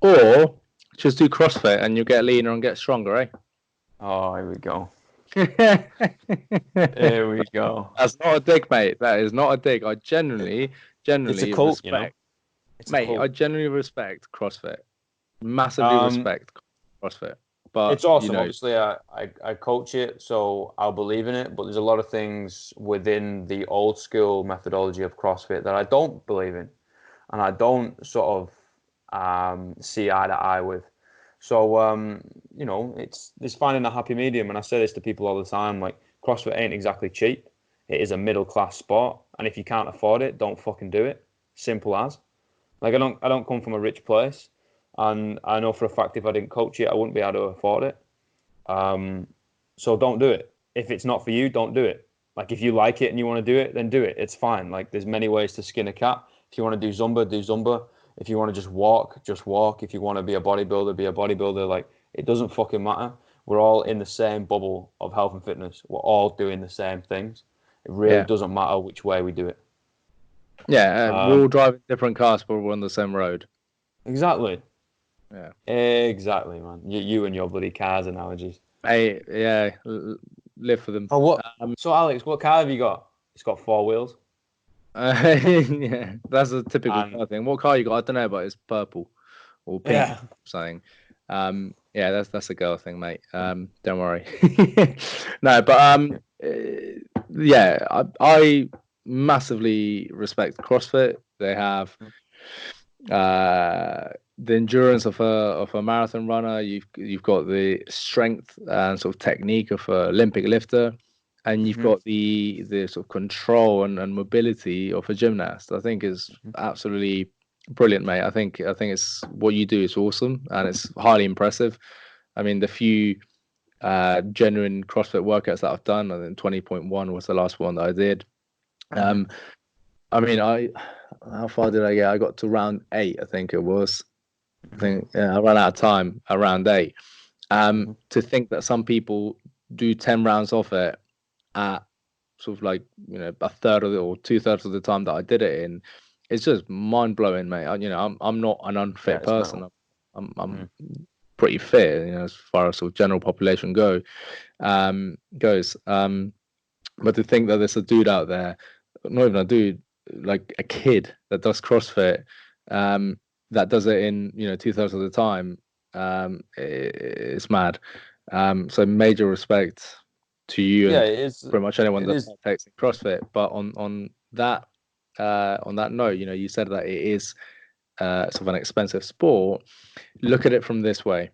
Or just do CrossFit and you'll get leaner and get stronger, eh? Oh, here we go. Here we go. That's not a dig, mate. That is not a dig. I genuinely It's a cult, respect, you know? mate. I genuinely respect CrossFit. Massively respect CrossFit. But it's awesome. You know, obviously, I coach it, so I'll believe in it. But there's a lot of things within the old school methodology of CrossFit that I don't believe in, and I don't sort of see eye to eye with. So you know, it's finding a happy medium. And I say this to people all the time: like CrossFit ain't exactly cheap. It is a middle class sport, and if you can't afford it, don't fucking do it. Simple as. Like I don't come from a rich place. And I know for a fact if I didn't coach it, I wouldn't be able to afford it. So don't do it. If it's not for you, don't do it. Like if you like it and you want to do it, then do it. It's fine. Like there's many ways to skin a cat. If you want to do Zumba, do Zumba. If you want to just walk, just walk. If you want to be a bodybuilder, be a bodybuilder. Like it doesn't fucking matter. We're all in the same bubble of health and fitness. We're all doing the same things. It really doesn't matter which way we do it. Yeah, we're all driving different cars, but we're on the same road. Exactly. Yeah. Exactly, man. You and your bloody cars analogies. Hey, yeah, live for them. Oh, what? So, Alex, what car have you got? It's got 4 wheels. Yeah, that's a typical car thing. What car you got? I don't know, but it's purple or pink. Yeah. Something. Yeah, that's a girl thing, mate. Don't worry. No, but yeah, I massively respect CrossFit. They have the endurance of a marathon runner. You've got the strength and sort of technique of an Olympic lifter, and you've got the sort of control and mobility of a gymnast. I think is absolutely brilliant, mate. I think it's what you do is awesome and it's highly impressive. I mean, the few genuine CrossFit workouts that I've done, I think 20.1 was the last one that I did. I mean, how far did I get? I got to round 8, I think it was. I think I ran out of time at round 8. To think that some people do 10 rounds of it at sort of like, you know, a third of it or 2/3 of the time that I did it in, it's just mind blowing, mate. I'm not an unfit person. I'm pretty fit, you know, as far as sort of general population goes. But to think that there's a dude out there, not even a dude, like a kid that does CrossFit, that does it in, you know, 2/3 of the time, it's mad. So major respect to you and pretty much anyone that takes in CrossFit. But on that note, you know, you said that it is sort of an expensive sport. Look at it from this way.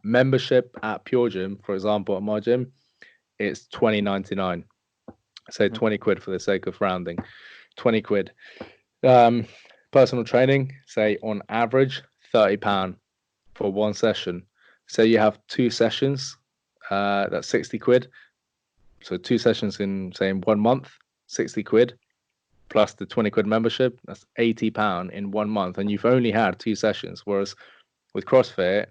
Membership at Pure Gym, for example, at my gym, it's $20.99. Say 20 quid for the sake of rounding. 20 quid. Personal training, say on average, £30 for one session. So you have 2 sessions, that's 60 quid. So 2 sessions in, say, in 1 month, 60 quid, plus the 20 quid membership, that's £80 in 1 month. And you've only had 2 sessions. Whereas with CrossFit,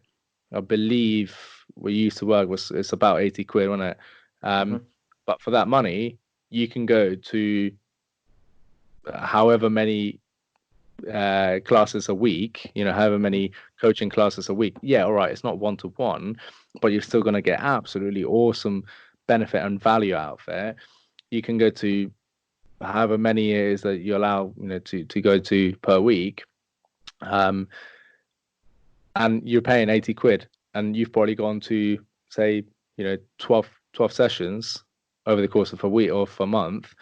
I believe we used to work it's about 80 quid, wasn't it? But for that money, you can go to however many classes a week, you know, however many coaching classes a week. Yeah, all right, it's not 1-to-1, but you're still going to get absolutely awesome benefit and value out of it. You can go to however many years that you allow, to go to per week, and you're paying 80 quid, and you've probably gone to, say, 12 sessions over the course of a week or for a month,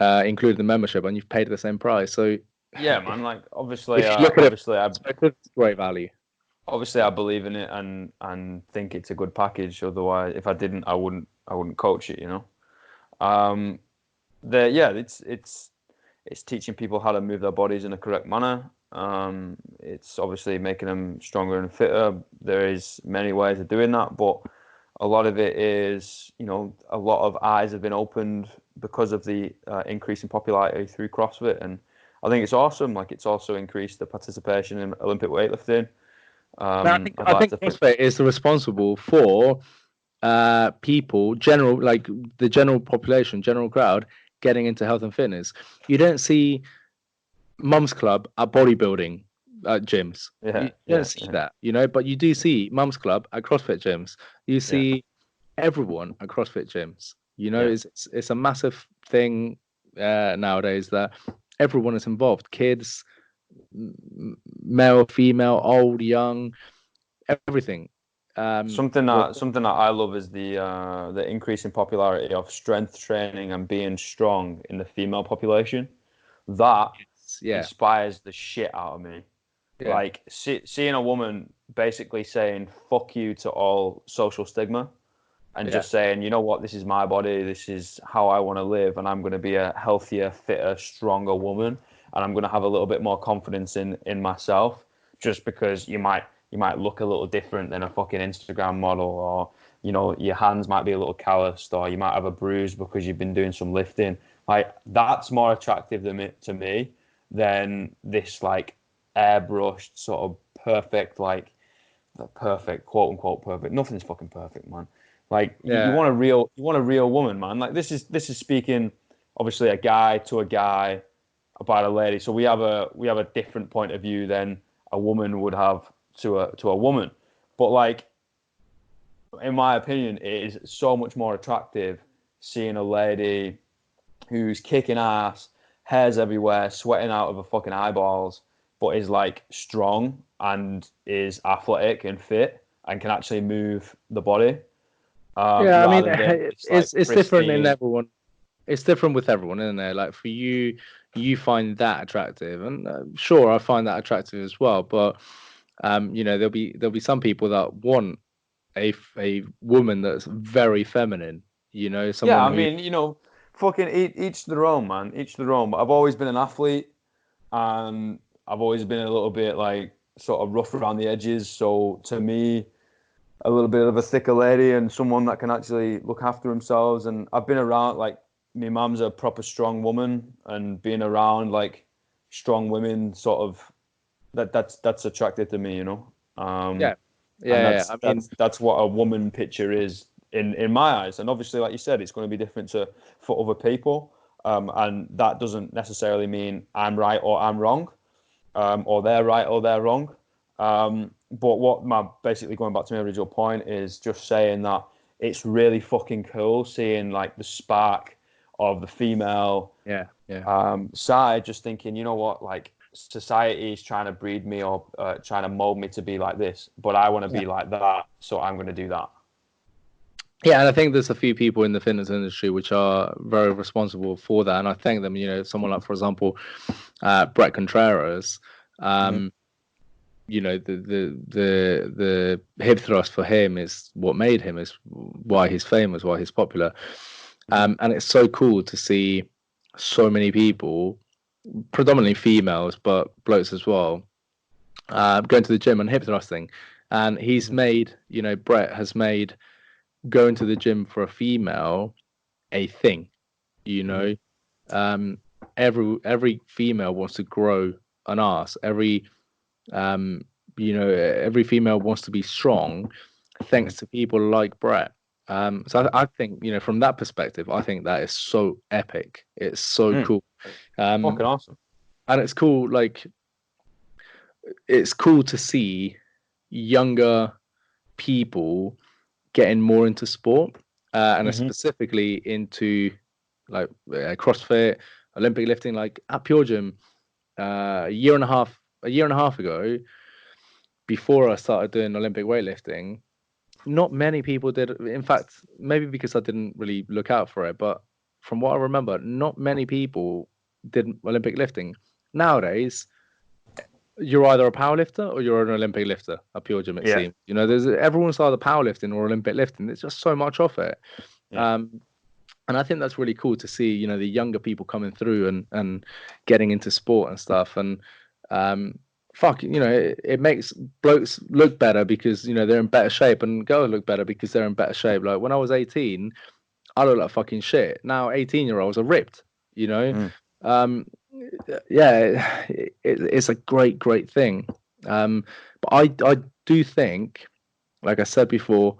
including the membership, and you've paid the same price. So Yeah, man. Like if you look at it, obviously, it's great value. I believe in it and think it's a good package. Otherwise, if I didn't, I wouldn't coach it. Um, yeah, it's teaching people how to move their bodies in a correct manner. It's obviously making them stronger and fitter. There is many ways of doing that, but a lot of it is, a lot of eyes have been opened because of the increase in popularity through CrossFit, and I think it's awesome. Like, it's also increased the participation in Olympic weightlifting. Now, I'd I like think to think, CrossFit is responsible for people, like the general population, general crowd, getting into health and fitness. You don't see Mum's Club at bodybuilding gyms. yeah, You don't yeah, see yeah, that, but you do see Mum's Club at CrossFit gyms. You see everyone at CrossFit gyms. yeah. It's a massive thing nowadays that everyone is involved. Kids, male, female, old, young, everything. Well, Something that I love is the increase in popularity of strength training and being strong in the female population. That yeah, inspires the shit out of me. yeah, Like, seeing a woman basically saying "fuck you" to all social stigma and yeah, just saying, you know what, this is my body, this is how I want to live, and I'm going to be a healthier, fitter, stronger woman, and I'm going to have a little bit more confidence in myself, just because you might look a little different than a fucking Instagram model, or your hands might be a little calloused, or you might have a bruise because you've been doing some lifting. Like, that's more attractive to me than this like airbrushed sort of perfect, like the perfect, quote unquote perfect. Nothing's fucking perfect, man. Like, you yeah, want you want a real woman, man. Like, this is speaking obviously a guy to a guy about a lady. So we have a different point of view than a woman would have to a woman. But, like, in my opinion, it is so much more attractive seeing a lady who's kicking ass, hairs everywhere, sweating out of her fucking eyeballs, but is like strong and is athletic and fit and can actually move the body, yeah. I mean, rather than this like it's different in pristine. everyone. It's different with everyone, isn't it? Like for you, you find that attractive, and sure, I find that attractive as well. But there'll be some people that want a woman that's very feminine. Yeah, Someone I who, mean, fucking each their own, man. Each their own. But I've always been an athlete, and I've always been a little bit like sort of rough around the edges. So to me, a little bit of a thicker lady and someone that can actually look after themselves. And I've been around, like, my mum's a proper strong woman, and being around like strong women, sort of, that's attractive to me, yeah, and yeah, yeah. I mean, that's what a woman picture is in my eyes. And obviously, like you said, it's going to be different for other people, and that doesn't necessarily mean I'm right or I'm wrong, or they're right or they're wrong. But what my basically going back to my original point is just saying that it's really fucking cool seeing like the spark of the female yeah, yeah, side, just thinking, you know what, like, society is trying to breed me or trying to mold me to be like this, but I want to yeah. be like that, so I'm going to do that. Yeah, and I think there's a few people in the fitness industry which are very responsible for that, and I thank them. Someone like, for example, Brett Contreras. Mm-hmm. Um, the hip thrust for him is what made him, is why he's famous, why he's popular. Mm-hmm. And it's so cool to see so many people, predominantly females, but blokes as well, going to the gym and hip thrusting. And he's Mm-hmm. made, Brett has made going to the gym for a female a thing. You Mm-hmm. know, um, every female wants to grow an ass. Um, every female wants to be strong, Mm-hmm. thanks to people like Brett. So I think, from that perspective, I think that is so epic. It's so Mm. cool. Fucking awesome. And it's cool, like, it's cool to see younger people getting more into sport, and Mm-hmm. specifically into like CrossFit, Olympic lifting, like at Pure Gym, a year and a half ago, before I started doing Olympic weightlifting, not many people did. In fact, maybe because I didn't really look out for it, but from what I remember, not many people did Olympic lifting. Nowadays, you're either a powerlifter or you're an Olympic lifter at Pure Gym, it Yeah. seems. You know, there's everyone's either powerlifting or Olympic lifting. There's just so much of it. Yeah. And I think that's really cool to see, you know, the younger people coming through and getting into sport and stuff. And fuck, you know, it makes blokes look better because, you know, they're in better shape, and girls look better because they're in better shape. Like when I was 18, I looked like fucking shit. Now 18-year-olds are ripped, you know. Mm. Yeah, it's a great thing. But I do think, like I said before,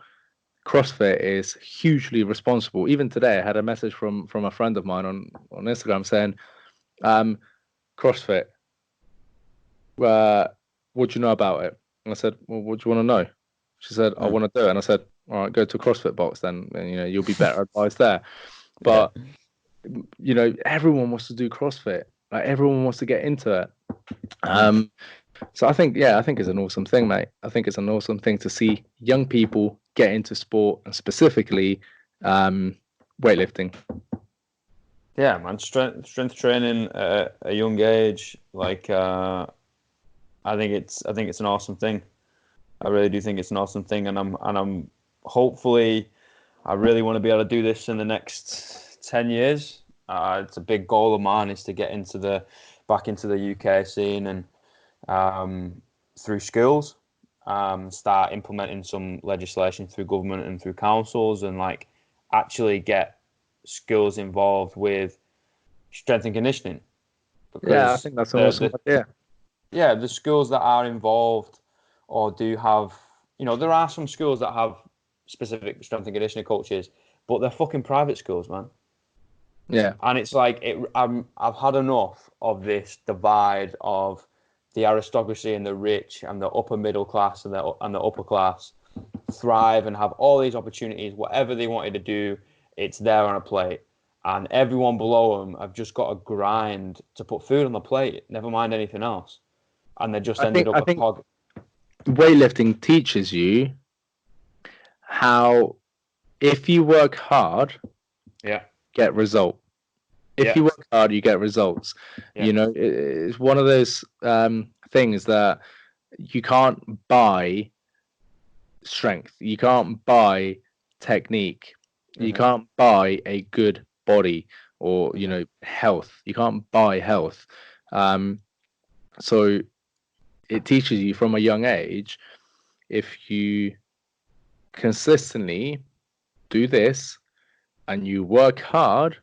CrossFit is hugely responsible. Even today, I had a message from a friend of mine on Instagram saying, CrossFit, what do you know about it? And I said, well, what do you want to know? She said, I Mm. want to do it. And I said, all right, go to a CrossFit box then, and you know, you'll be better advised there. Yeah. But you know, everyone wants to do CrossFit. Like everyone wants to get into it. Mm. So I think, yeah, I think it's an awesome thing, mate. I think it's an awesome thing to see young people get into sport, and specifically weightlifting. Yeah, man. Strength training at a young age, like I think it's an awesome thing. I really do think it's an awesome thing, and I'm hopefully I really want to be able to do this in the next 10 years. It's a big goal of mine is to get back into the UK scene and through schools, start implementing some legislation through government and through councils, and like actually get schools involved with strength and conditioning. Yeah, I Because think that's an awesome idea. yeah, the schools that are involved or do have, there are some schools that have specific strength and conditioning coaches, but they're fucking private schools, man. Yeah, And it's like I've had enough of this divide of the aristocracy and the rich and the upper middle class and the upper class thrive and have all these opportunities. Whatever they wanted to do, it's there on a plate. And everyone below them have just got to grind to put food on the plate, never mind anything else. And they just ended up I a think cog. weightlifting teaches you how, if you work hard, Yeah. get result. If Yeah. you work hard, you get results. Yeah. You know, it's one of those things that you can't buy strength. You can't buy technique. You Mm-hmm. can't buy a good body or, you Mm-hmm. know, health. You can't buy health. So it teaches you from a young age, if you consistently do this and you work hard,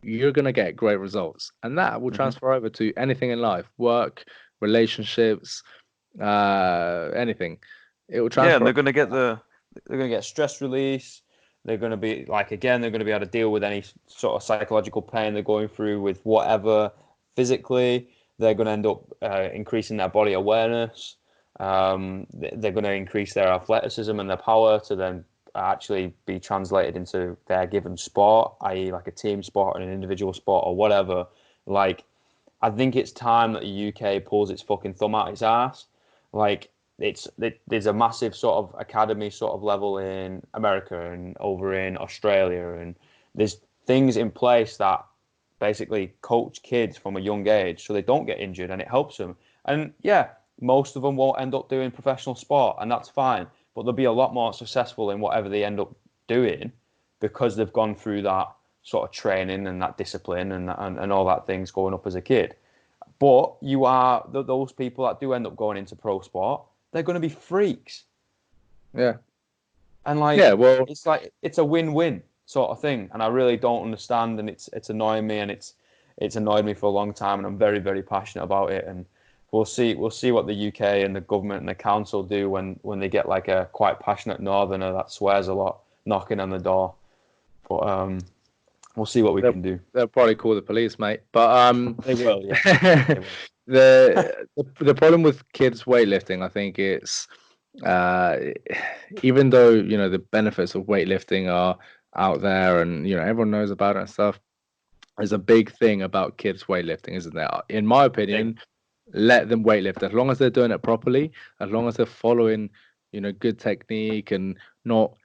you're going to get great results. And that will Mm-hmm. transfer over to anything in life, work, relationships, anything. It will Yeah, and transfer. they're gonna get stress release. They're gonna be like again, they're gonna be able to deal with any sort of psychological pain they're going through with whatever physically. They're gonna end up increasing their body awareness. They're gonna increase their athleticism and their power to then actually be translated into their given sport, i.e., like a team sport or an individual sport or whatever. Like, I think it's time that the UK pulls its fucking thumb out its ass. Like, there's a massive sort of academy sort of level in America and over in Australia, and there's things in place that basically coach kids from a young age so they don't get injured, and it helps them. And yeah, most of them won't end up doing professional sport, and that's fine, but they'll be a lot more successful in whatever they end up doing because they've gone through that sort of training and that discipline and all that things going up as a kid. But you are those people that do end up going into pro sport, they're going to be freaks. Yeah. And Yeah. Well, it's a win-win sort of thing. And I really don't understand, and it's annoying me, and it's annoyed me for a long time, and I'm very, very passionate about it. And we'll see what the UK and the government and the council do when they get like a quite passionate northerner that swears a lot knocking on the door. But we'll see what we can do. they'll probably call the police, mate. But They will, yeah. They will. the problem with kids weightlifting, I think it's even though, you know, the benefits of weightlifting are out there and, you know, everyone knows about it and stuff, is a big thing about kids weightlifting, isn't there? In my opinion, let them weightlift as long as they're doing it properly, as long as they're following, good technique and not,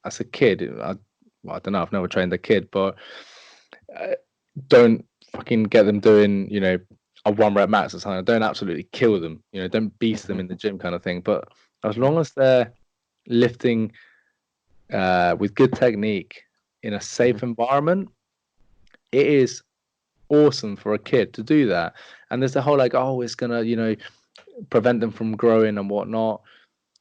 as a kid. I don't know. I've never trained a kid, but don't fucking get them doing, a 1 rep max or something. Don't absolutely kill them. Don't beast them in the gym kind of thing. But as long as they're lifting with good technique in a safe environment, it is awesome for a kid to do that. And there's the whole like, oh, it's gonna, prevent them from growing and whatnot.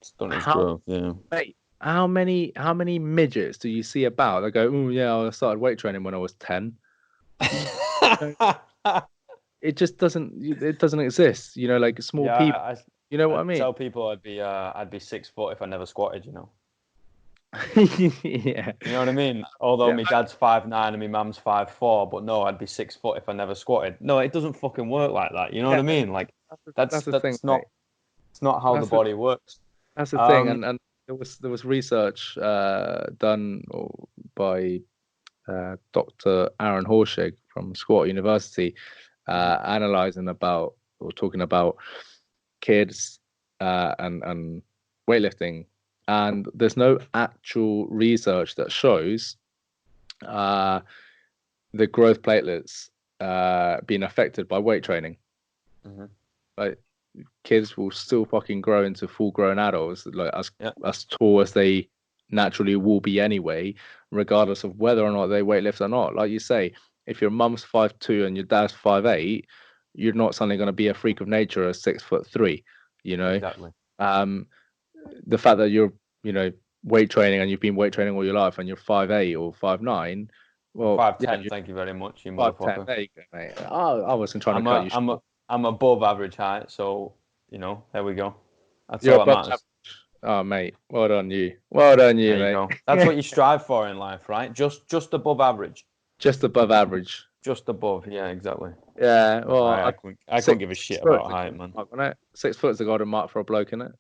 Stunner's How, growth, yeah. mate, how many midgets do you see about? They go, oh yeah, I started weight training when I was 10. It just doesn't exist. Like small Yeah, people. You know what I I'd mean? tell people I'd be 6 foot if I never squatted, Yeah. You know what I mean? Although Yeah. my dad's 5'9" and my mum's 5'4", but no, I'd be 6 foot if I never squatted. No, it doesn't fucking work like that. You know what I Yeah. mean? Like That's the thing, that's mate. not it's not how the That's the body works. that's the thing. Um, And there was research done by Dr. Aaron Horschig from Squat University, analyzing about or talking about kids and weightlifting. And there's no actual research that shows the growth platelets being affected by weight training. Like kids will still fucking grow into full grown adults, like as tall as they naturally will be anyway, regardless of whether or not they weightlift or not. Like you say, if your mum's 5'2" and your dad's 5'8", you're not suddenly going to be a freak of nature at 6'3", exactly. The fact that you're, weight training and you've been weight training all your life and you're 5'8" or 5'9", I'm well, yeah, 5'10". you're Thank you very much, you 5'10". motherfucker. There you go, mate. I wasn't trying to I'm cut a you I'm a short. I'm above average height, so there we go. That's You're all that above matters. average. Oh, mate. Well done, you. Well done, you, There you mate. go. That's what you strive for in life, right? Just above average. Just above average. Just above. Yeah, exactly. Yeah. No, Well, I couldn't give a six shit foot about is a height, golden man. mark, isn't it? 6 foot is a golden mark for a bloke, isn't it?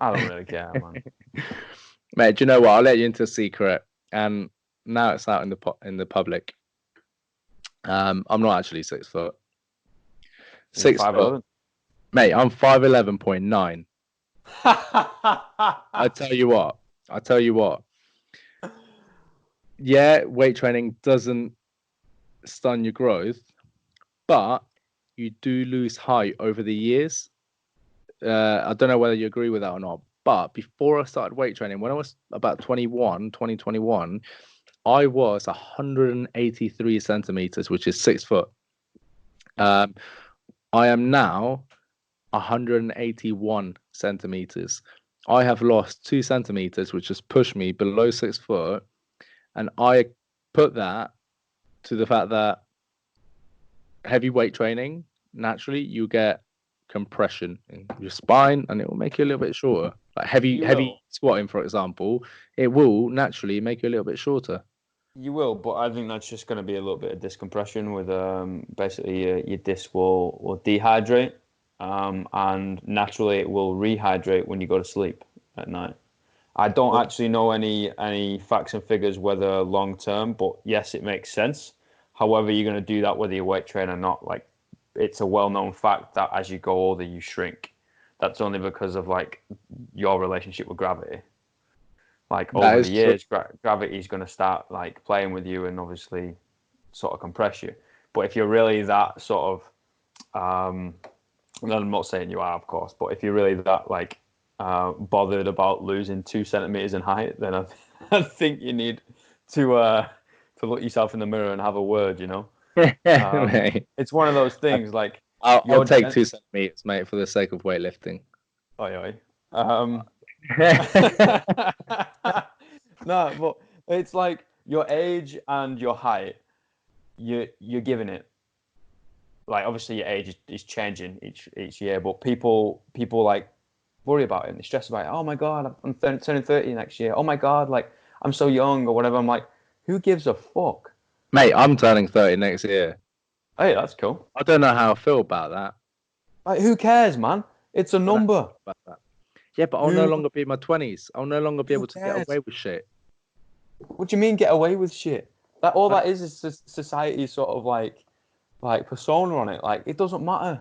I don't really care, man. Mate, do you know what? I'll let you into a secret, and now it's out in the public. I'm not actually 6 foot. You're 6 foot, mate. I'm 5'11.9. I 5'11". tell you what. I tell you what. Yeah, weight training doesn't stun your growth, but you do lose height over the years. I don't know whether you agree with that or not, but before I started weight training, when I was about 2021, I was 183 centimeters, which is 6 foot. I am now 181 centimeters. I have lost 2 centimeters, which has pushed me below 6 foot. And I put that to the fact that heavy weight training, naturally, you get compression in your spine and it will make you a little bit shorter. Like You heavy will. squatting, for example, it will naturally make you a little bit shorter. You will, but I think that's just going to be a little bit of discompression with basically your disc will dehydrate, and naturally it will rehydrate when you go to sleep at night. I don't actually know any facts and figures whether long term, but yes, it makes sense. However, you're going to do that whether you weight train or not. Like, it's a well-known fact that as you go older, you shrink. That's only because of like your relationship with gravity. Like That over the is true. years, gravity is going to start like playing with you and obviously sort of compress you. But if you're really that sort of, and I'm not saying you are, of course, but if you're really that like bothered about losing 2 centimeters in height, then I think you need to look yourself in the mirror and have a word. Mate, It's one of those things like I'll your take gen- 2 centimeters, mate, for the sake of weightlifting. oi, oi. No, but it's like your age and your height. You're giving it, like, obviously your age is changing each year, but people like worry about it and they stress about it. Oh my god, I'm turning 30 next year. Oh my god, like I'm so young or whatever. I'm like, who gives a fuck? Mate, I'm turning 30 next year. Hey, that's cool. I don't know how I feel about that. Like, who cares, man? It's a I don't know number. about that. Yeah, but I'll no Who longer be in my 20s. I'll no longer be who able to get cares? away with shit. What do you mean get away with shit? That all that is society's sort of like persona on it. Like it doesn't matter.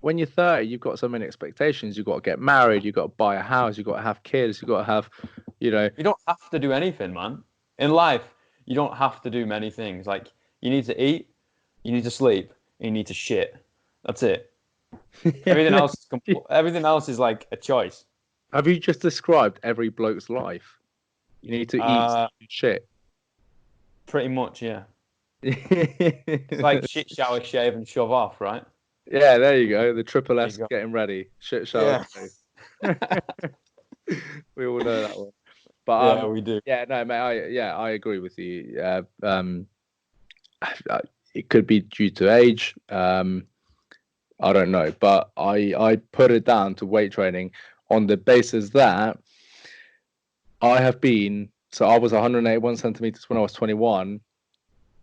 When you're 30, you've got so many expectations. You've got to get married. You've got to buy a house. You've got to have kids. You've got to have, you know. You don't have to do anything, man. In life, you don't have to do many things. Like you need to eat, you need to sleep, and you need to shit. That's it. Everything else is like a choice. Have you just described every bloke's life? You need to eat, sleep, and shit. Pretty much, yeah. It's like shit, shower, shave, and shove off, right? Yeah, there you go. The triple S getting ready. Shit, shower, shave. We all know that one. But yeah, we do. Yeah, no, mate. I agree with you. It could be due to age. I don't know, but I put it down to weight training on the basis that I have been. So I was 181 centimeters when I was 21,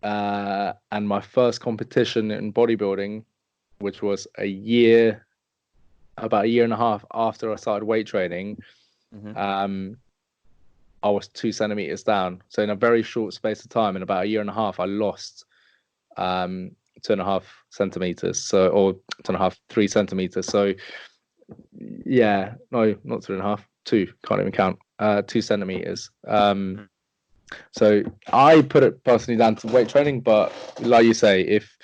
and my first competition in bodybuilding, which was about a year and a half after I started weight training, I was 2 centimeters down. So in a very short space of time, in about a year and a half, I lost 2.5 centimeters. So, or 2.5, 3 centimeters. So yeah, no, not 2.5, 2, can't even count. 2 centimeters. So I put it personally down to weight training, but like you say, if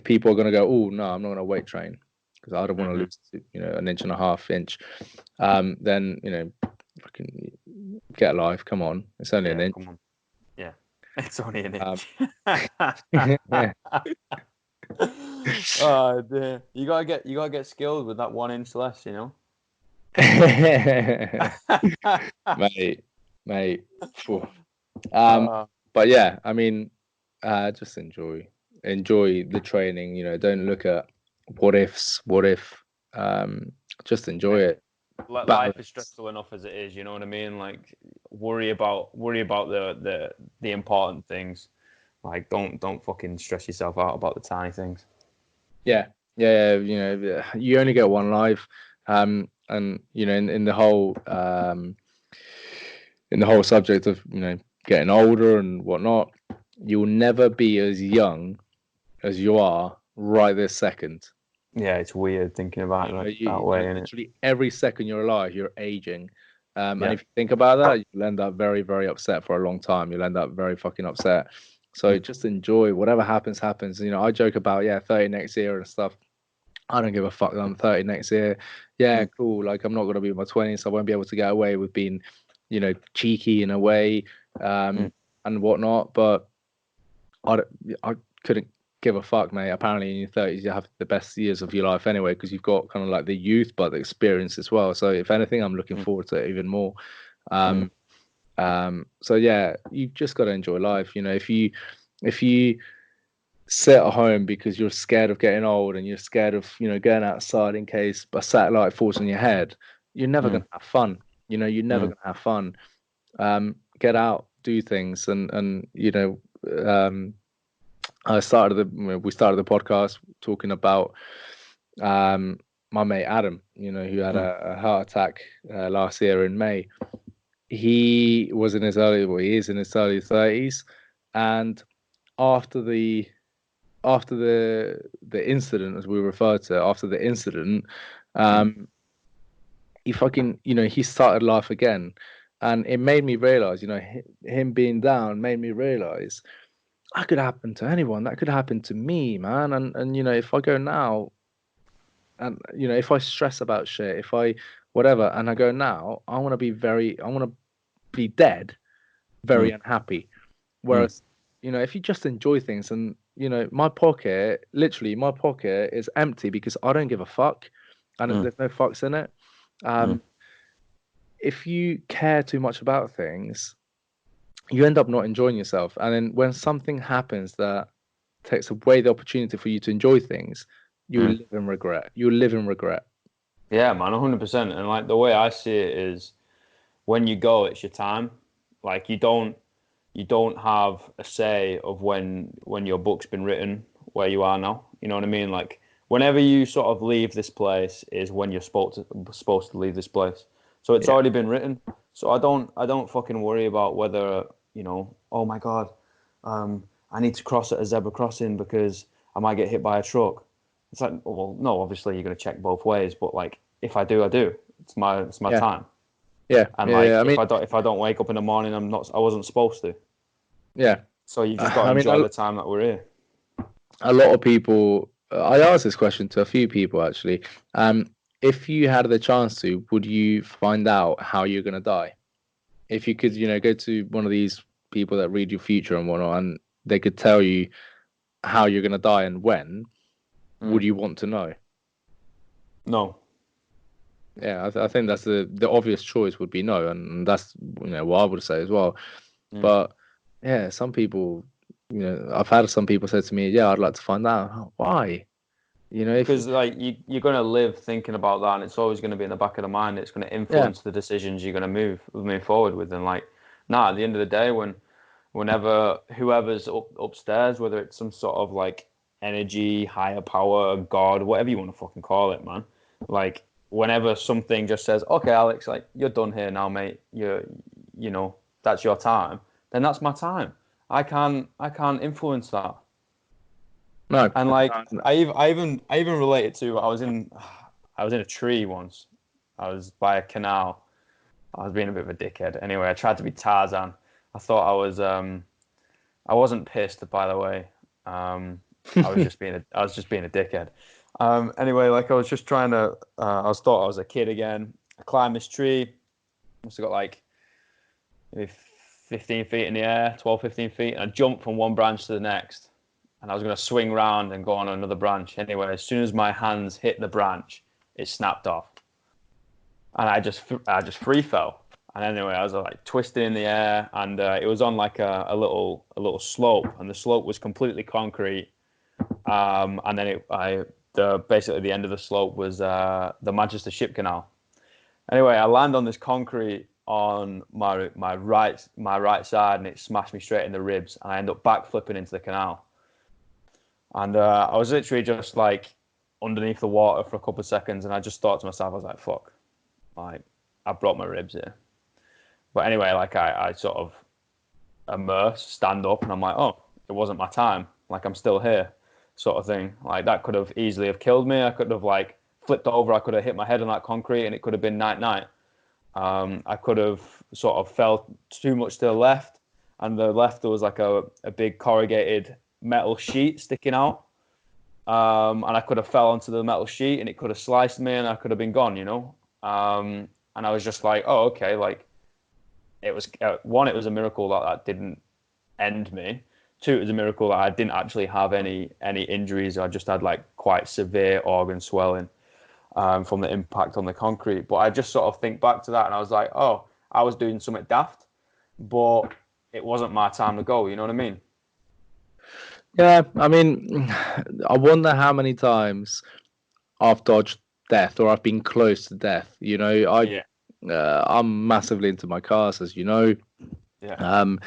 people are going to go, oh no, I'm not going to weight train because I don't want to lose, an inch and a half inch, then fucking get a life. Come on, it's only an inch. Come on. Yeah, it's only an inch. Oh dear, you gotta get skilled with that 1 inch less, mate. But yeah, I mean, just enjoy the training. Don't look at what ifs. What if? Just enjoy it. Life is stressful enough as it is. You know what I mean? Like worry about the important things. Like don't fucking stress yourself out about the tiny things. Yeah. You only get one life, and in the whole subject of getting older and whatnot, you'll never be as young as you are right this second. Yeah, it's weird thinking about it that way, isn't it? Literally every second you're alive, you're aging. And if you think about that, you'll end up very, very upset for a long time. You'll end up very fucking upset. So just enjoy whatever happens. I joke about 30 next year and stuff. I don't give a fuck that I'm 30 next year. Yeah, cool. Like I'm not gonna be in my 20s, so I won't be able to get away with being, cheeky in a way, and whatnot. But I couldn't give a fuck, mate. Apparently, in your 30s, you have the best years of your life anyway, because you've got kind of like the youth, but the experience as well. So, if anything, I'm looking forward to it even more. So yeah, you just got to enjoy life. If you sit at home because you're scared of getting old and you're scared of going outside in case a satellite falls on your head, you're never gonna have fun. You're never gonna have fun. Get out, do things, and we started the podcast talking about my mate Adam, who had a heart attack last year in May. He is in his early 30s, and after the incident, as we refer to, after the incident, he fucking he started life again, and it made me realize, him being down made me realize that could happen to anyone. That could happen to me, man. And if I go now, and if I stress about shit, if I whatever, and I go now, I want to be dead, very unhappy. Whereas, if you just enjoy things, and my pocket is empty because I don't give a fuck, and there's no fucks in it. If you care too much about things, you end up not enjoying yourself. And then when something happens that takes away the opportunity for you to enjoy things, you live in regret. You live in regret. Yeah, man, 100%. And like the way I see it is, when you go, it's your time. Like you don't have a say of when your book's been written where you are now. You know what I mean? Like whenever you sort of leave this place is when you're supposed to leave this place. So it's already been written. So I don't fucking worry about whether oh my God, I need to cross at a zebra crossing because I might get hit by a truck. It's like, well, no, obviously you're going to check both ways, but like if I do, I do. It's my Yeah. time. Yeah. And Yeah. like Yeah. I mean, if I don't wake up in the morning, I wasn't supposed to. yeah. So you just got to I mean, enjoy the time that we're here. a lot of people. I asked this question to a few people actually. If you had the chance to, would you find out how you're gonna die? If you could, go to one of these people that read your future and whatnot, and they could tell you how you're gonna die and when, would Mm. you want to know? No. Yeah, I think that's the obvious choice would be no, and that's what I would say as well. Mm. But yeah, some people, I've had some people say to me, "Yeah, I'd like to find out why." If Because like you're gonna live thinking about that, and it's always gonna be in the back of the mind. It's gonna yeah, influence the decisions you're gonna move forward with. And like, at the end of the day, whenever whoever's upstairs, whether it's some sort of like energy, higher power, God, whatever you want to fucking call it, man. Like whenever something just says, "Okay, Alex, like you're done here now, mate. That's your time." Then that's my time. I can't influence that. no, And like no. I even related to I was in a tree once. I was by a canal. I was being a bit of a dickhead. Anyway, I tried to be Tarzan. I thought I wasn't pissed, by the way. I was just being a dickhead. Anyway, like I was just trying to thought I was a kid again. I climbed this tree. Must have got like maybe 15 feet in the air, 12, 15 feet, and I jumped from one branch to the next. And I was going to swing round and go on another branch. Anyway, as soon as my hands hit the branch, it snapped off, and I just free fell. And anyway, I was like twisting in the air, and it was on like a little slope, and the slope was completely concrete. And then basically the end of the slope was the Manchester Ship Canal. Anyway, I land on this concrete on my right side, and it smashed me straight in the ribs, and I end up backflipping into the canal. And I was literally just like underneath the water for a couple of seconds, and I just thought to myself, I was like, "Fuck, like I broke my ribs here." But anyway, like I sort of immerse, stand up, and I'm like, "Oh, it wasn't my time. Like I'm still here," sort of thing. Like that could have easily have killed me. I could have like flipped over. I could have hit my head on that concrete, and it could have been night night. I could have sort of fell too much to the left, and the left there was like a big corrugated metal sheet sticking out. And I could have fell onto the metal sheet and it could have sliced me and I could have been gone. And I was just like, oh, okay. Like it was one, it was a miracle that that didn't end me. Two, it was a miracle that I didn't actually have any injuries. I just had like quite severe organ swelling from the impact on the concrete. But I just sort of think back to that and I was like, oh, I was doing something daft, but it wasn't my time to go. You know what I mean? Yeah, I mean, I wonder how many times I've dodged death or I've been close to death. Yeah. I'm massively into my cars, as you know. Yeah. Um,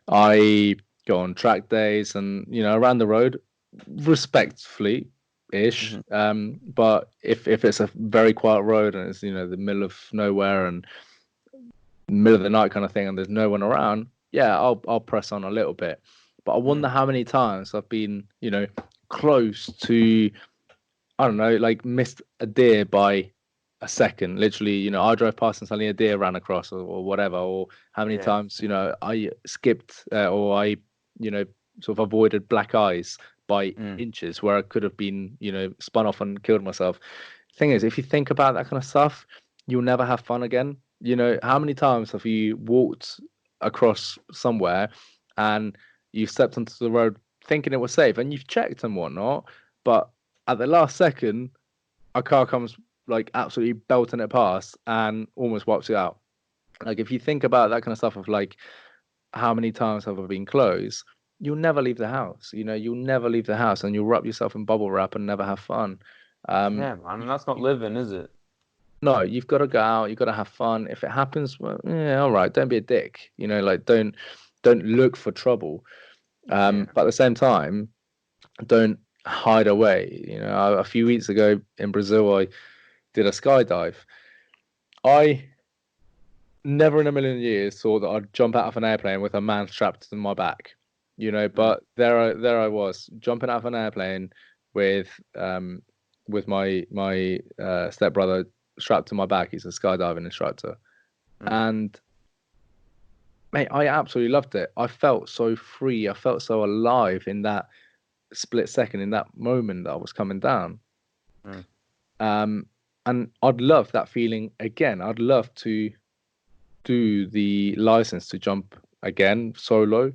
I go on track days and around the road, respectfully ish. Hmm. But if it's a very quiet road and it's the middle of nowhere and middle of the night kind of thing and there's no one around, yeah, I'll press on a little bit. But I wonder Mm. how many times I've been close to, I don't know, like missed a deer by a second. Literally, I drove past and suddenly a deer ran across or whatever. Or how many Yeah. times, I skipped or I, sort of avoided black eyes by Mm. inches where I could have been, spun off and killed myself. Thing is, if you think about that kind of stuff, you'll never have fun again. How many times have you walked across somewhere and you stepped onto the road thinking it was safe and you've checked and whatnot, but at the last second, a car comes like absolutely belting it past and almost wipes you out. Like if you think about that kind of stuff of like how many times have I been close, you'll never leave the house. You'll never leave the house and you'll wrap yourself in bubble wrap and never have fun. Um, Yeah, man. you, And that's not you, living, is it? no, you've got to go out. You've got to have fun. If it happens, well, yeah, all right. Don't be a dick. Like don't look for trouble. Yeah. But at the same time, don't hide away. A few weeks ago in Brazil, I did a skydive. I never in a million years thought that I'd jump out of an airplane with a man strapped to my back, but there I was jumping out of an airplane with my stepbrother strapped to my back. He's a skydiving instructor. And mate, I absolutely loved it. I felt so free. I felt so alive in that split second, in that moment that I was coming down. And I'd love that feeling again. I'd love to do the license to jump again solo,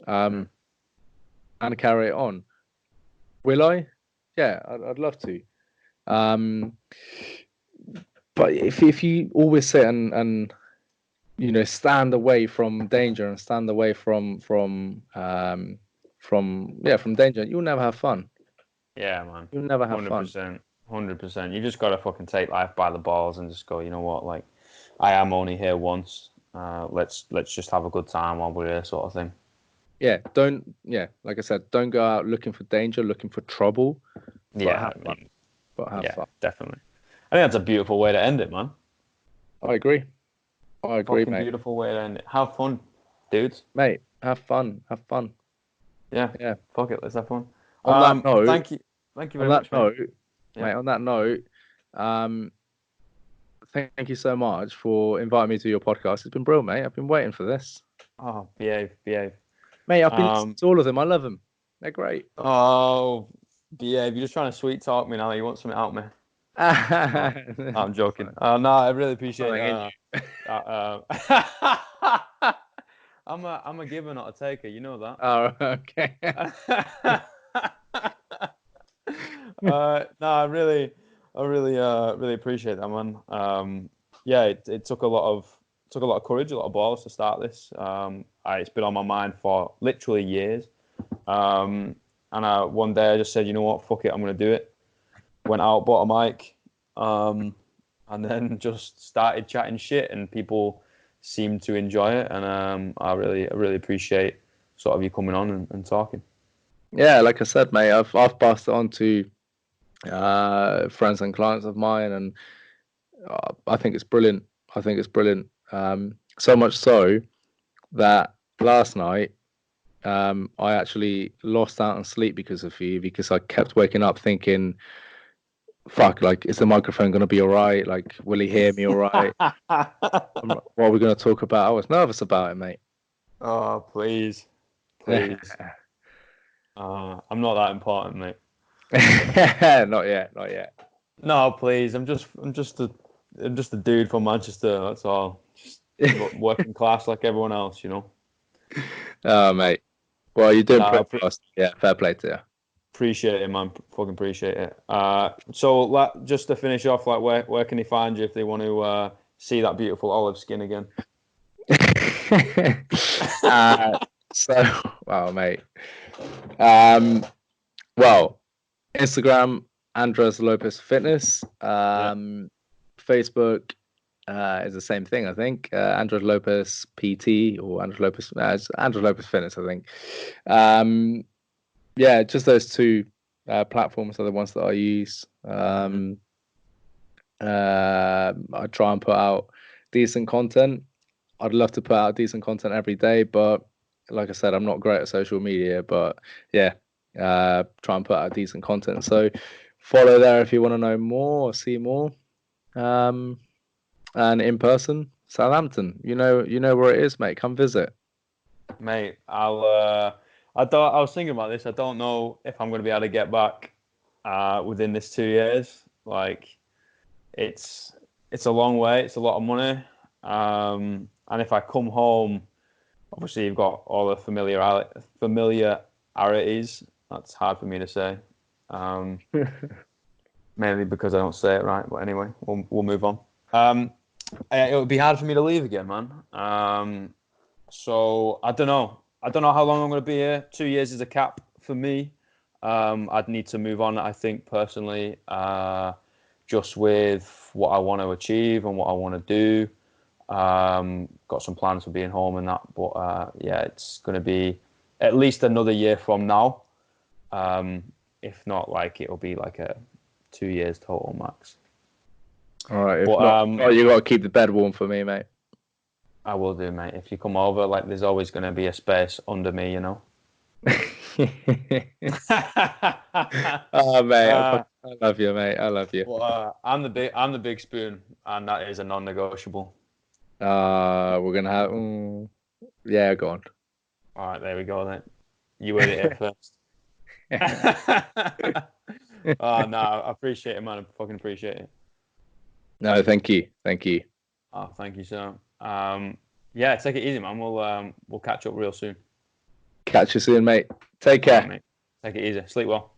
and carry it on. Will I? Yeah, I'd love to. But if you always sit and stand away from danger and stand away from danger, you'll never have fun. Yeah, man. You'll never have 100%, fun. 100%. You just gotta fucking take life by the balls and just go, you know what, like, I am only here once. Let's just have a good time while we're here, sort of thing. Yeah, like I said, don't go out looking for danger, looking for trouble. Yeah, have fun. Definitely. I think that's a beautiful way to end it, man. I agree, Fucking mate. Beautiful way to end it. Have fun, dudes. Mate, have fun. Yeah. Fuck it, let's have fun. On that note, thank you very much, mate. Mate, on that note, thank you so much for inviting me to your podcast. It's been brilliant, mate. I've been waiting for this. Oh, behave. Mate, I've been listening to all of them. I love them. They're great. Oh, behave. You're just trying to sweet talk me now. You want something out of me. No, I'm joking. No, I really appreciate it. I'm a giver, not a taker. You know that. Oh, okay. No, I really appreciate that, man. Yeah, it took a lot of courage, a lot of balls to start this. It's been on my mind for literally years. And one day I just said, you know what, fuck it, I'm gonna do it. Went out, bought a mic, and then just started chatting shit, and people seemed to enjoy it. And I really appreciate sort of you coming on and talking. Yeah, like I said, mate, I've passed it on to friends and clients of mine, and I think it's brilliant. So much so that last night I actually lost out on sleep because of you, because I kept waking up thinking, fuck, like, is the microphone going to be all right? Like, will he hear me all right? What are we going to talk about? I was nervous about it, mate. Oh, please. I'm not that important, mate. Not yet. No, please. I'm just a dude from Manchester. That's all. Just working class like everyone else, you know. Oh, mate. Well, you're doing pretty fast. Yeah, fair play to you. Appreciate it, man. Fucking appreciate it. So just to finish off, like, where can they find you if they want to see that beautiful olive skin again? Wow, mate. Well, Instagram, AndreasLopezFitness. Facebook is the same thing, I think. Andreas Lopez PT or Andreas Lopez. It's Andreas Lopez Fitness, I think. Yeah, just those two platforms are the ones that I use. I try and put out decent content. I'd love to put out decent content every day, but like I said, I'm not great at social media. But yeah, try and put out decent content. So follow there if you want to know more or see more. And in person, Southampton, you know where it is, mate. Come visit, mate. I was thinking about this. I don't know if I'm going to be able to get back within this 2 years. Like, it's a long way. It's a lot of money. And if I come home, obviously you've got all the familiarities. That's hard for me to say. Mainly because I don't say it right. But anyway, we'll move on. It would be hard for me to leave again, man. So I don't know. I don't know how long I'm going to be here. 2 years is a cap for me. I'd need to move on, I think, personally, just with what I want to achieve and what I want to do. Got some plans for being home and that. But yeah, it's going to be at least another year from now. If not, like, it'll be like a 2 years total max. All right. If not, you got to keep the bed warm for me, mate. I will do, mate. If you come over, like, there's always going to be a space under me, you know. Oh, mate, uh, I love you, mate. I love you. I'm the big spoon, and that is a non-negotiable. We're gonna have. Yeah, go on. All right, there we go then. You heard it here first. Oh no, I appreciate it, man. I fucking appreciate it. No, thank you, thank you. Oh, thank you, sir. Yeah, take it easy, man. We'll catch up real soon. Catch you soon, mate. Take All right, care. mate. Take it easy. Sleep well.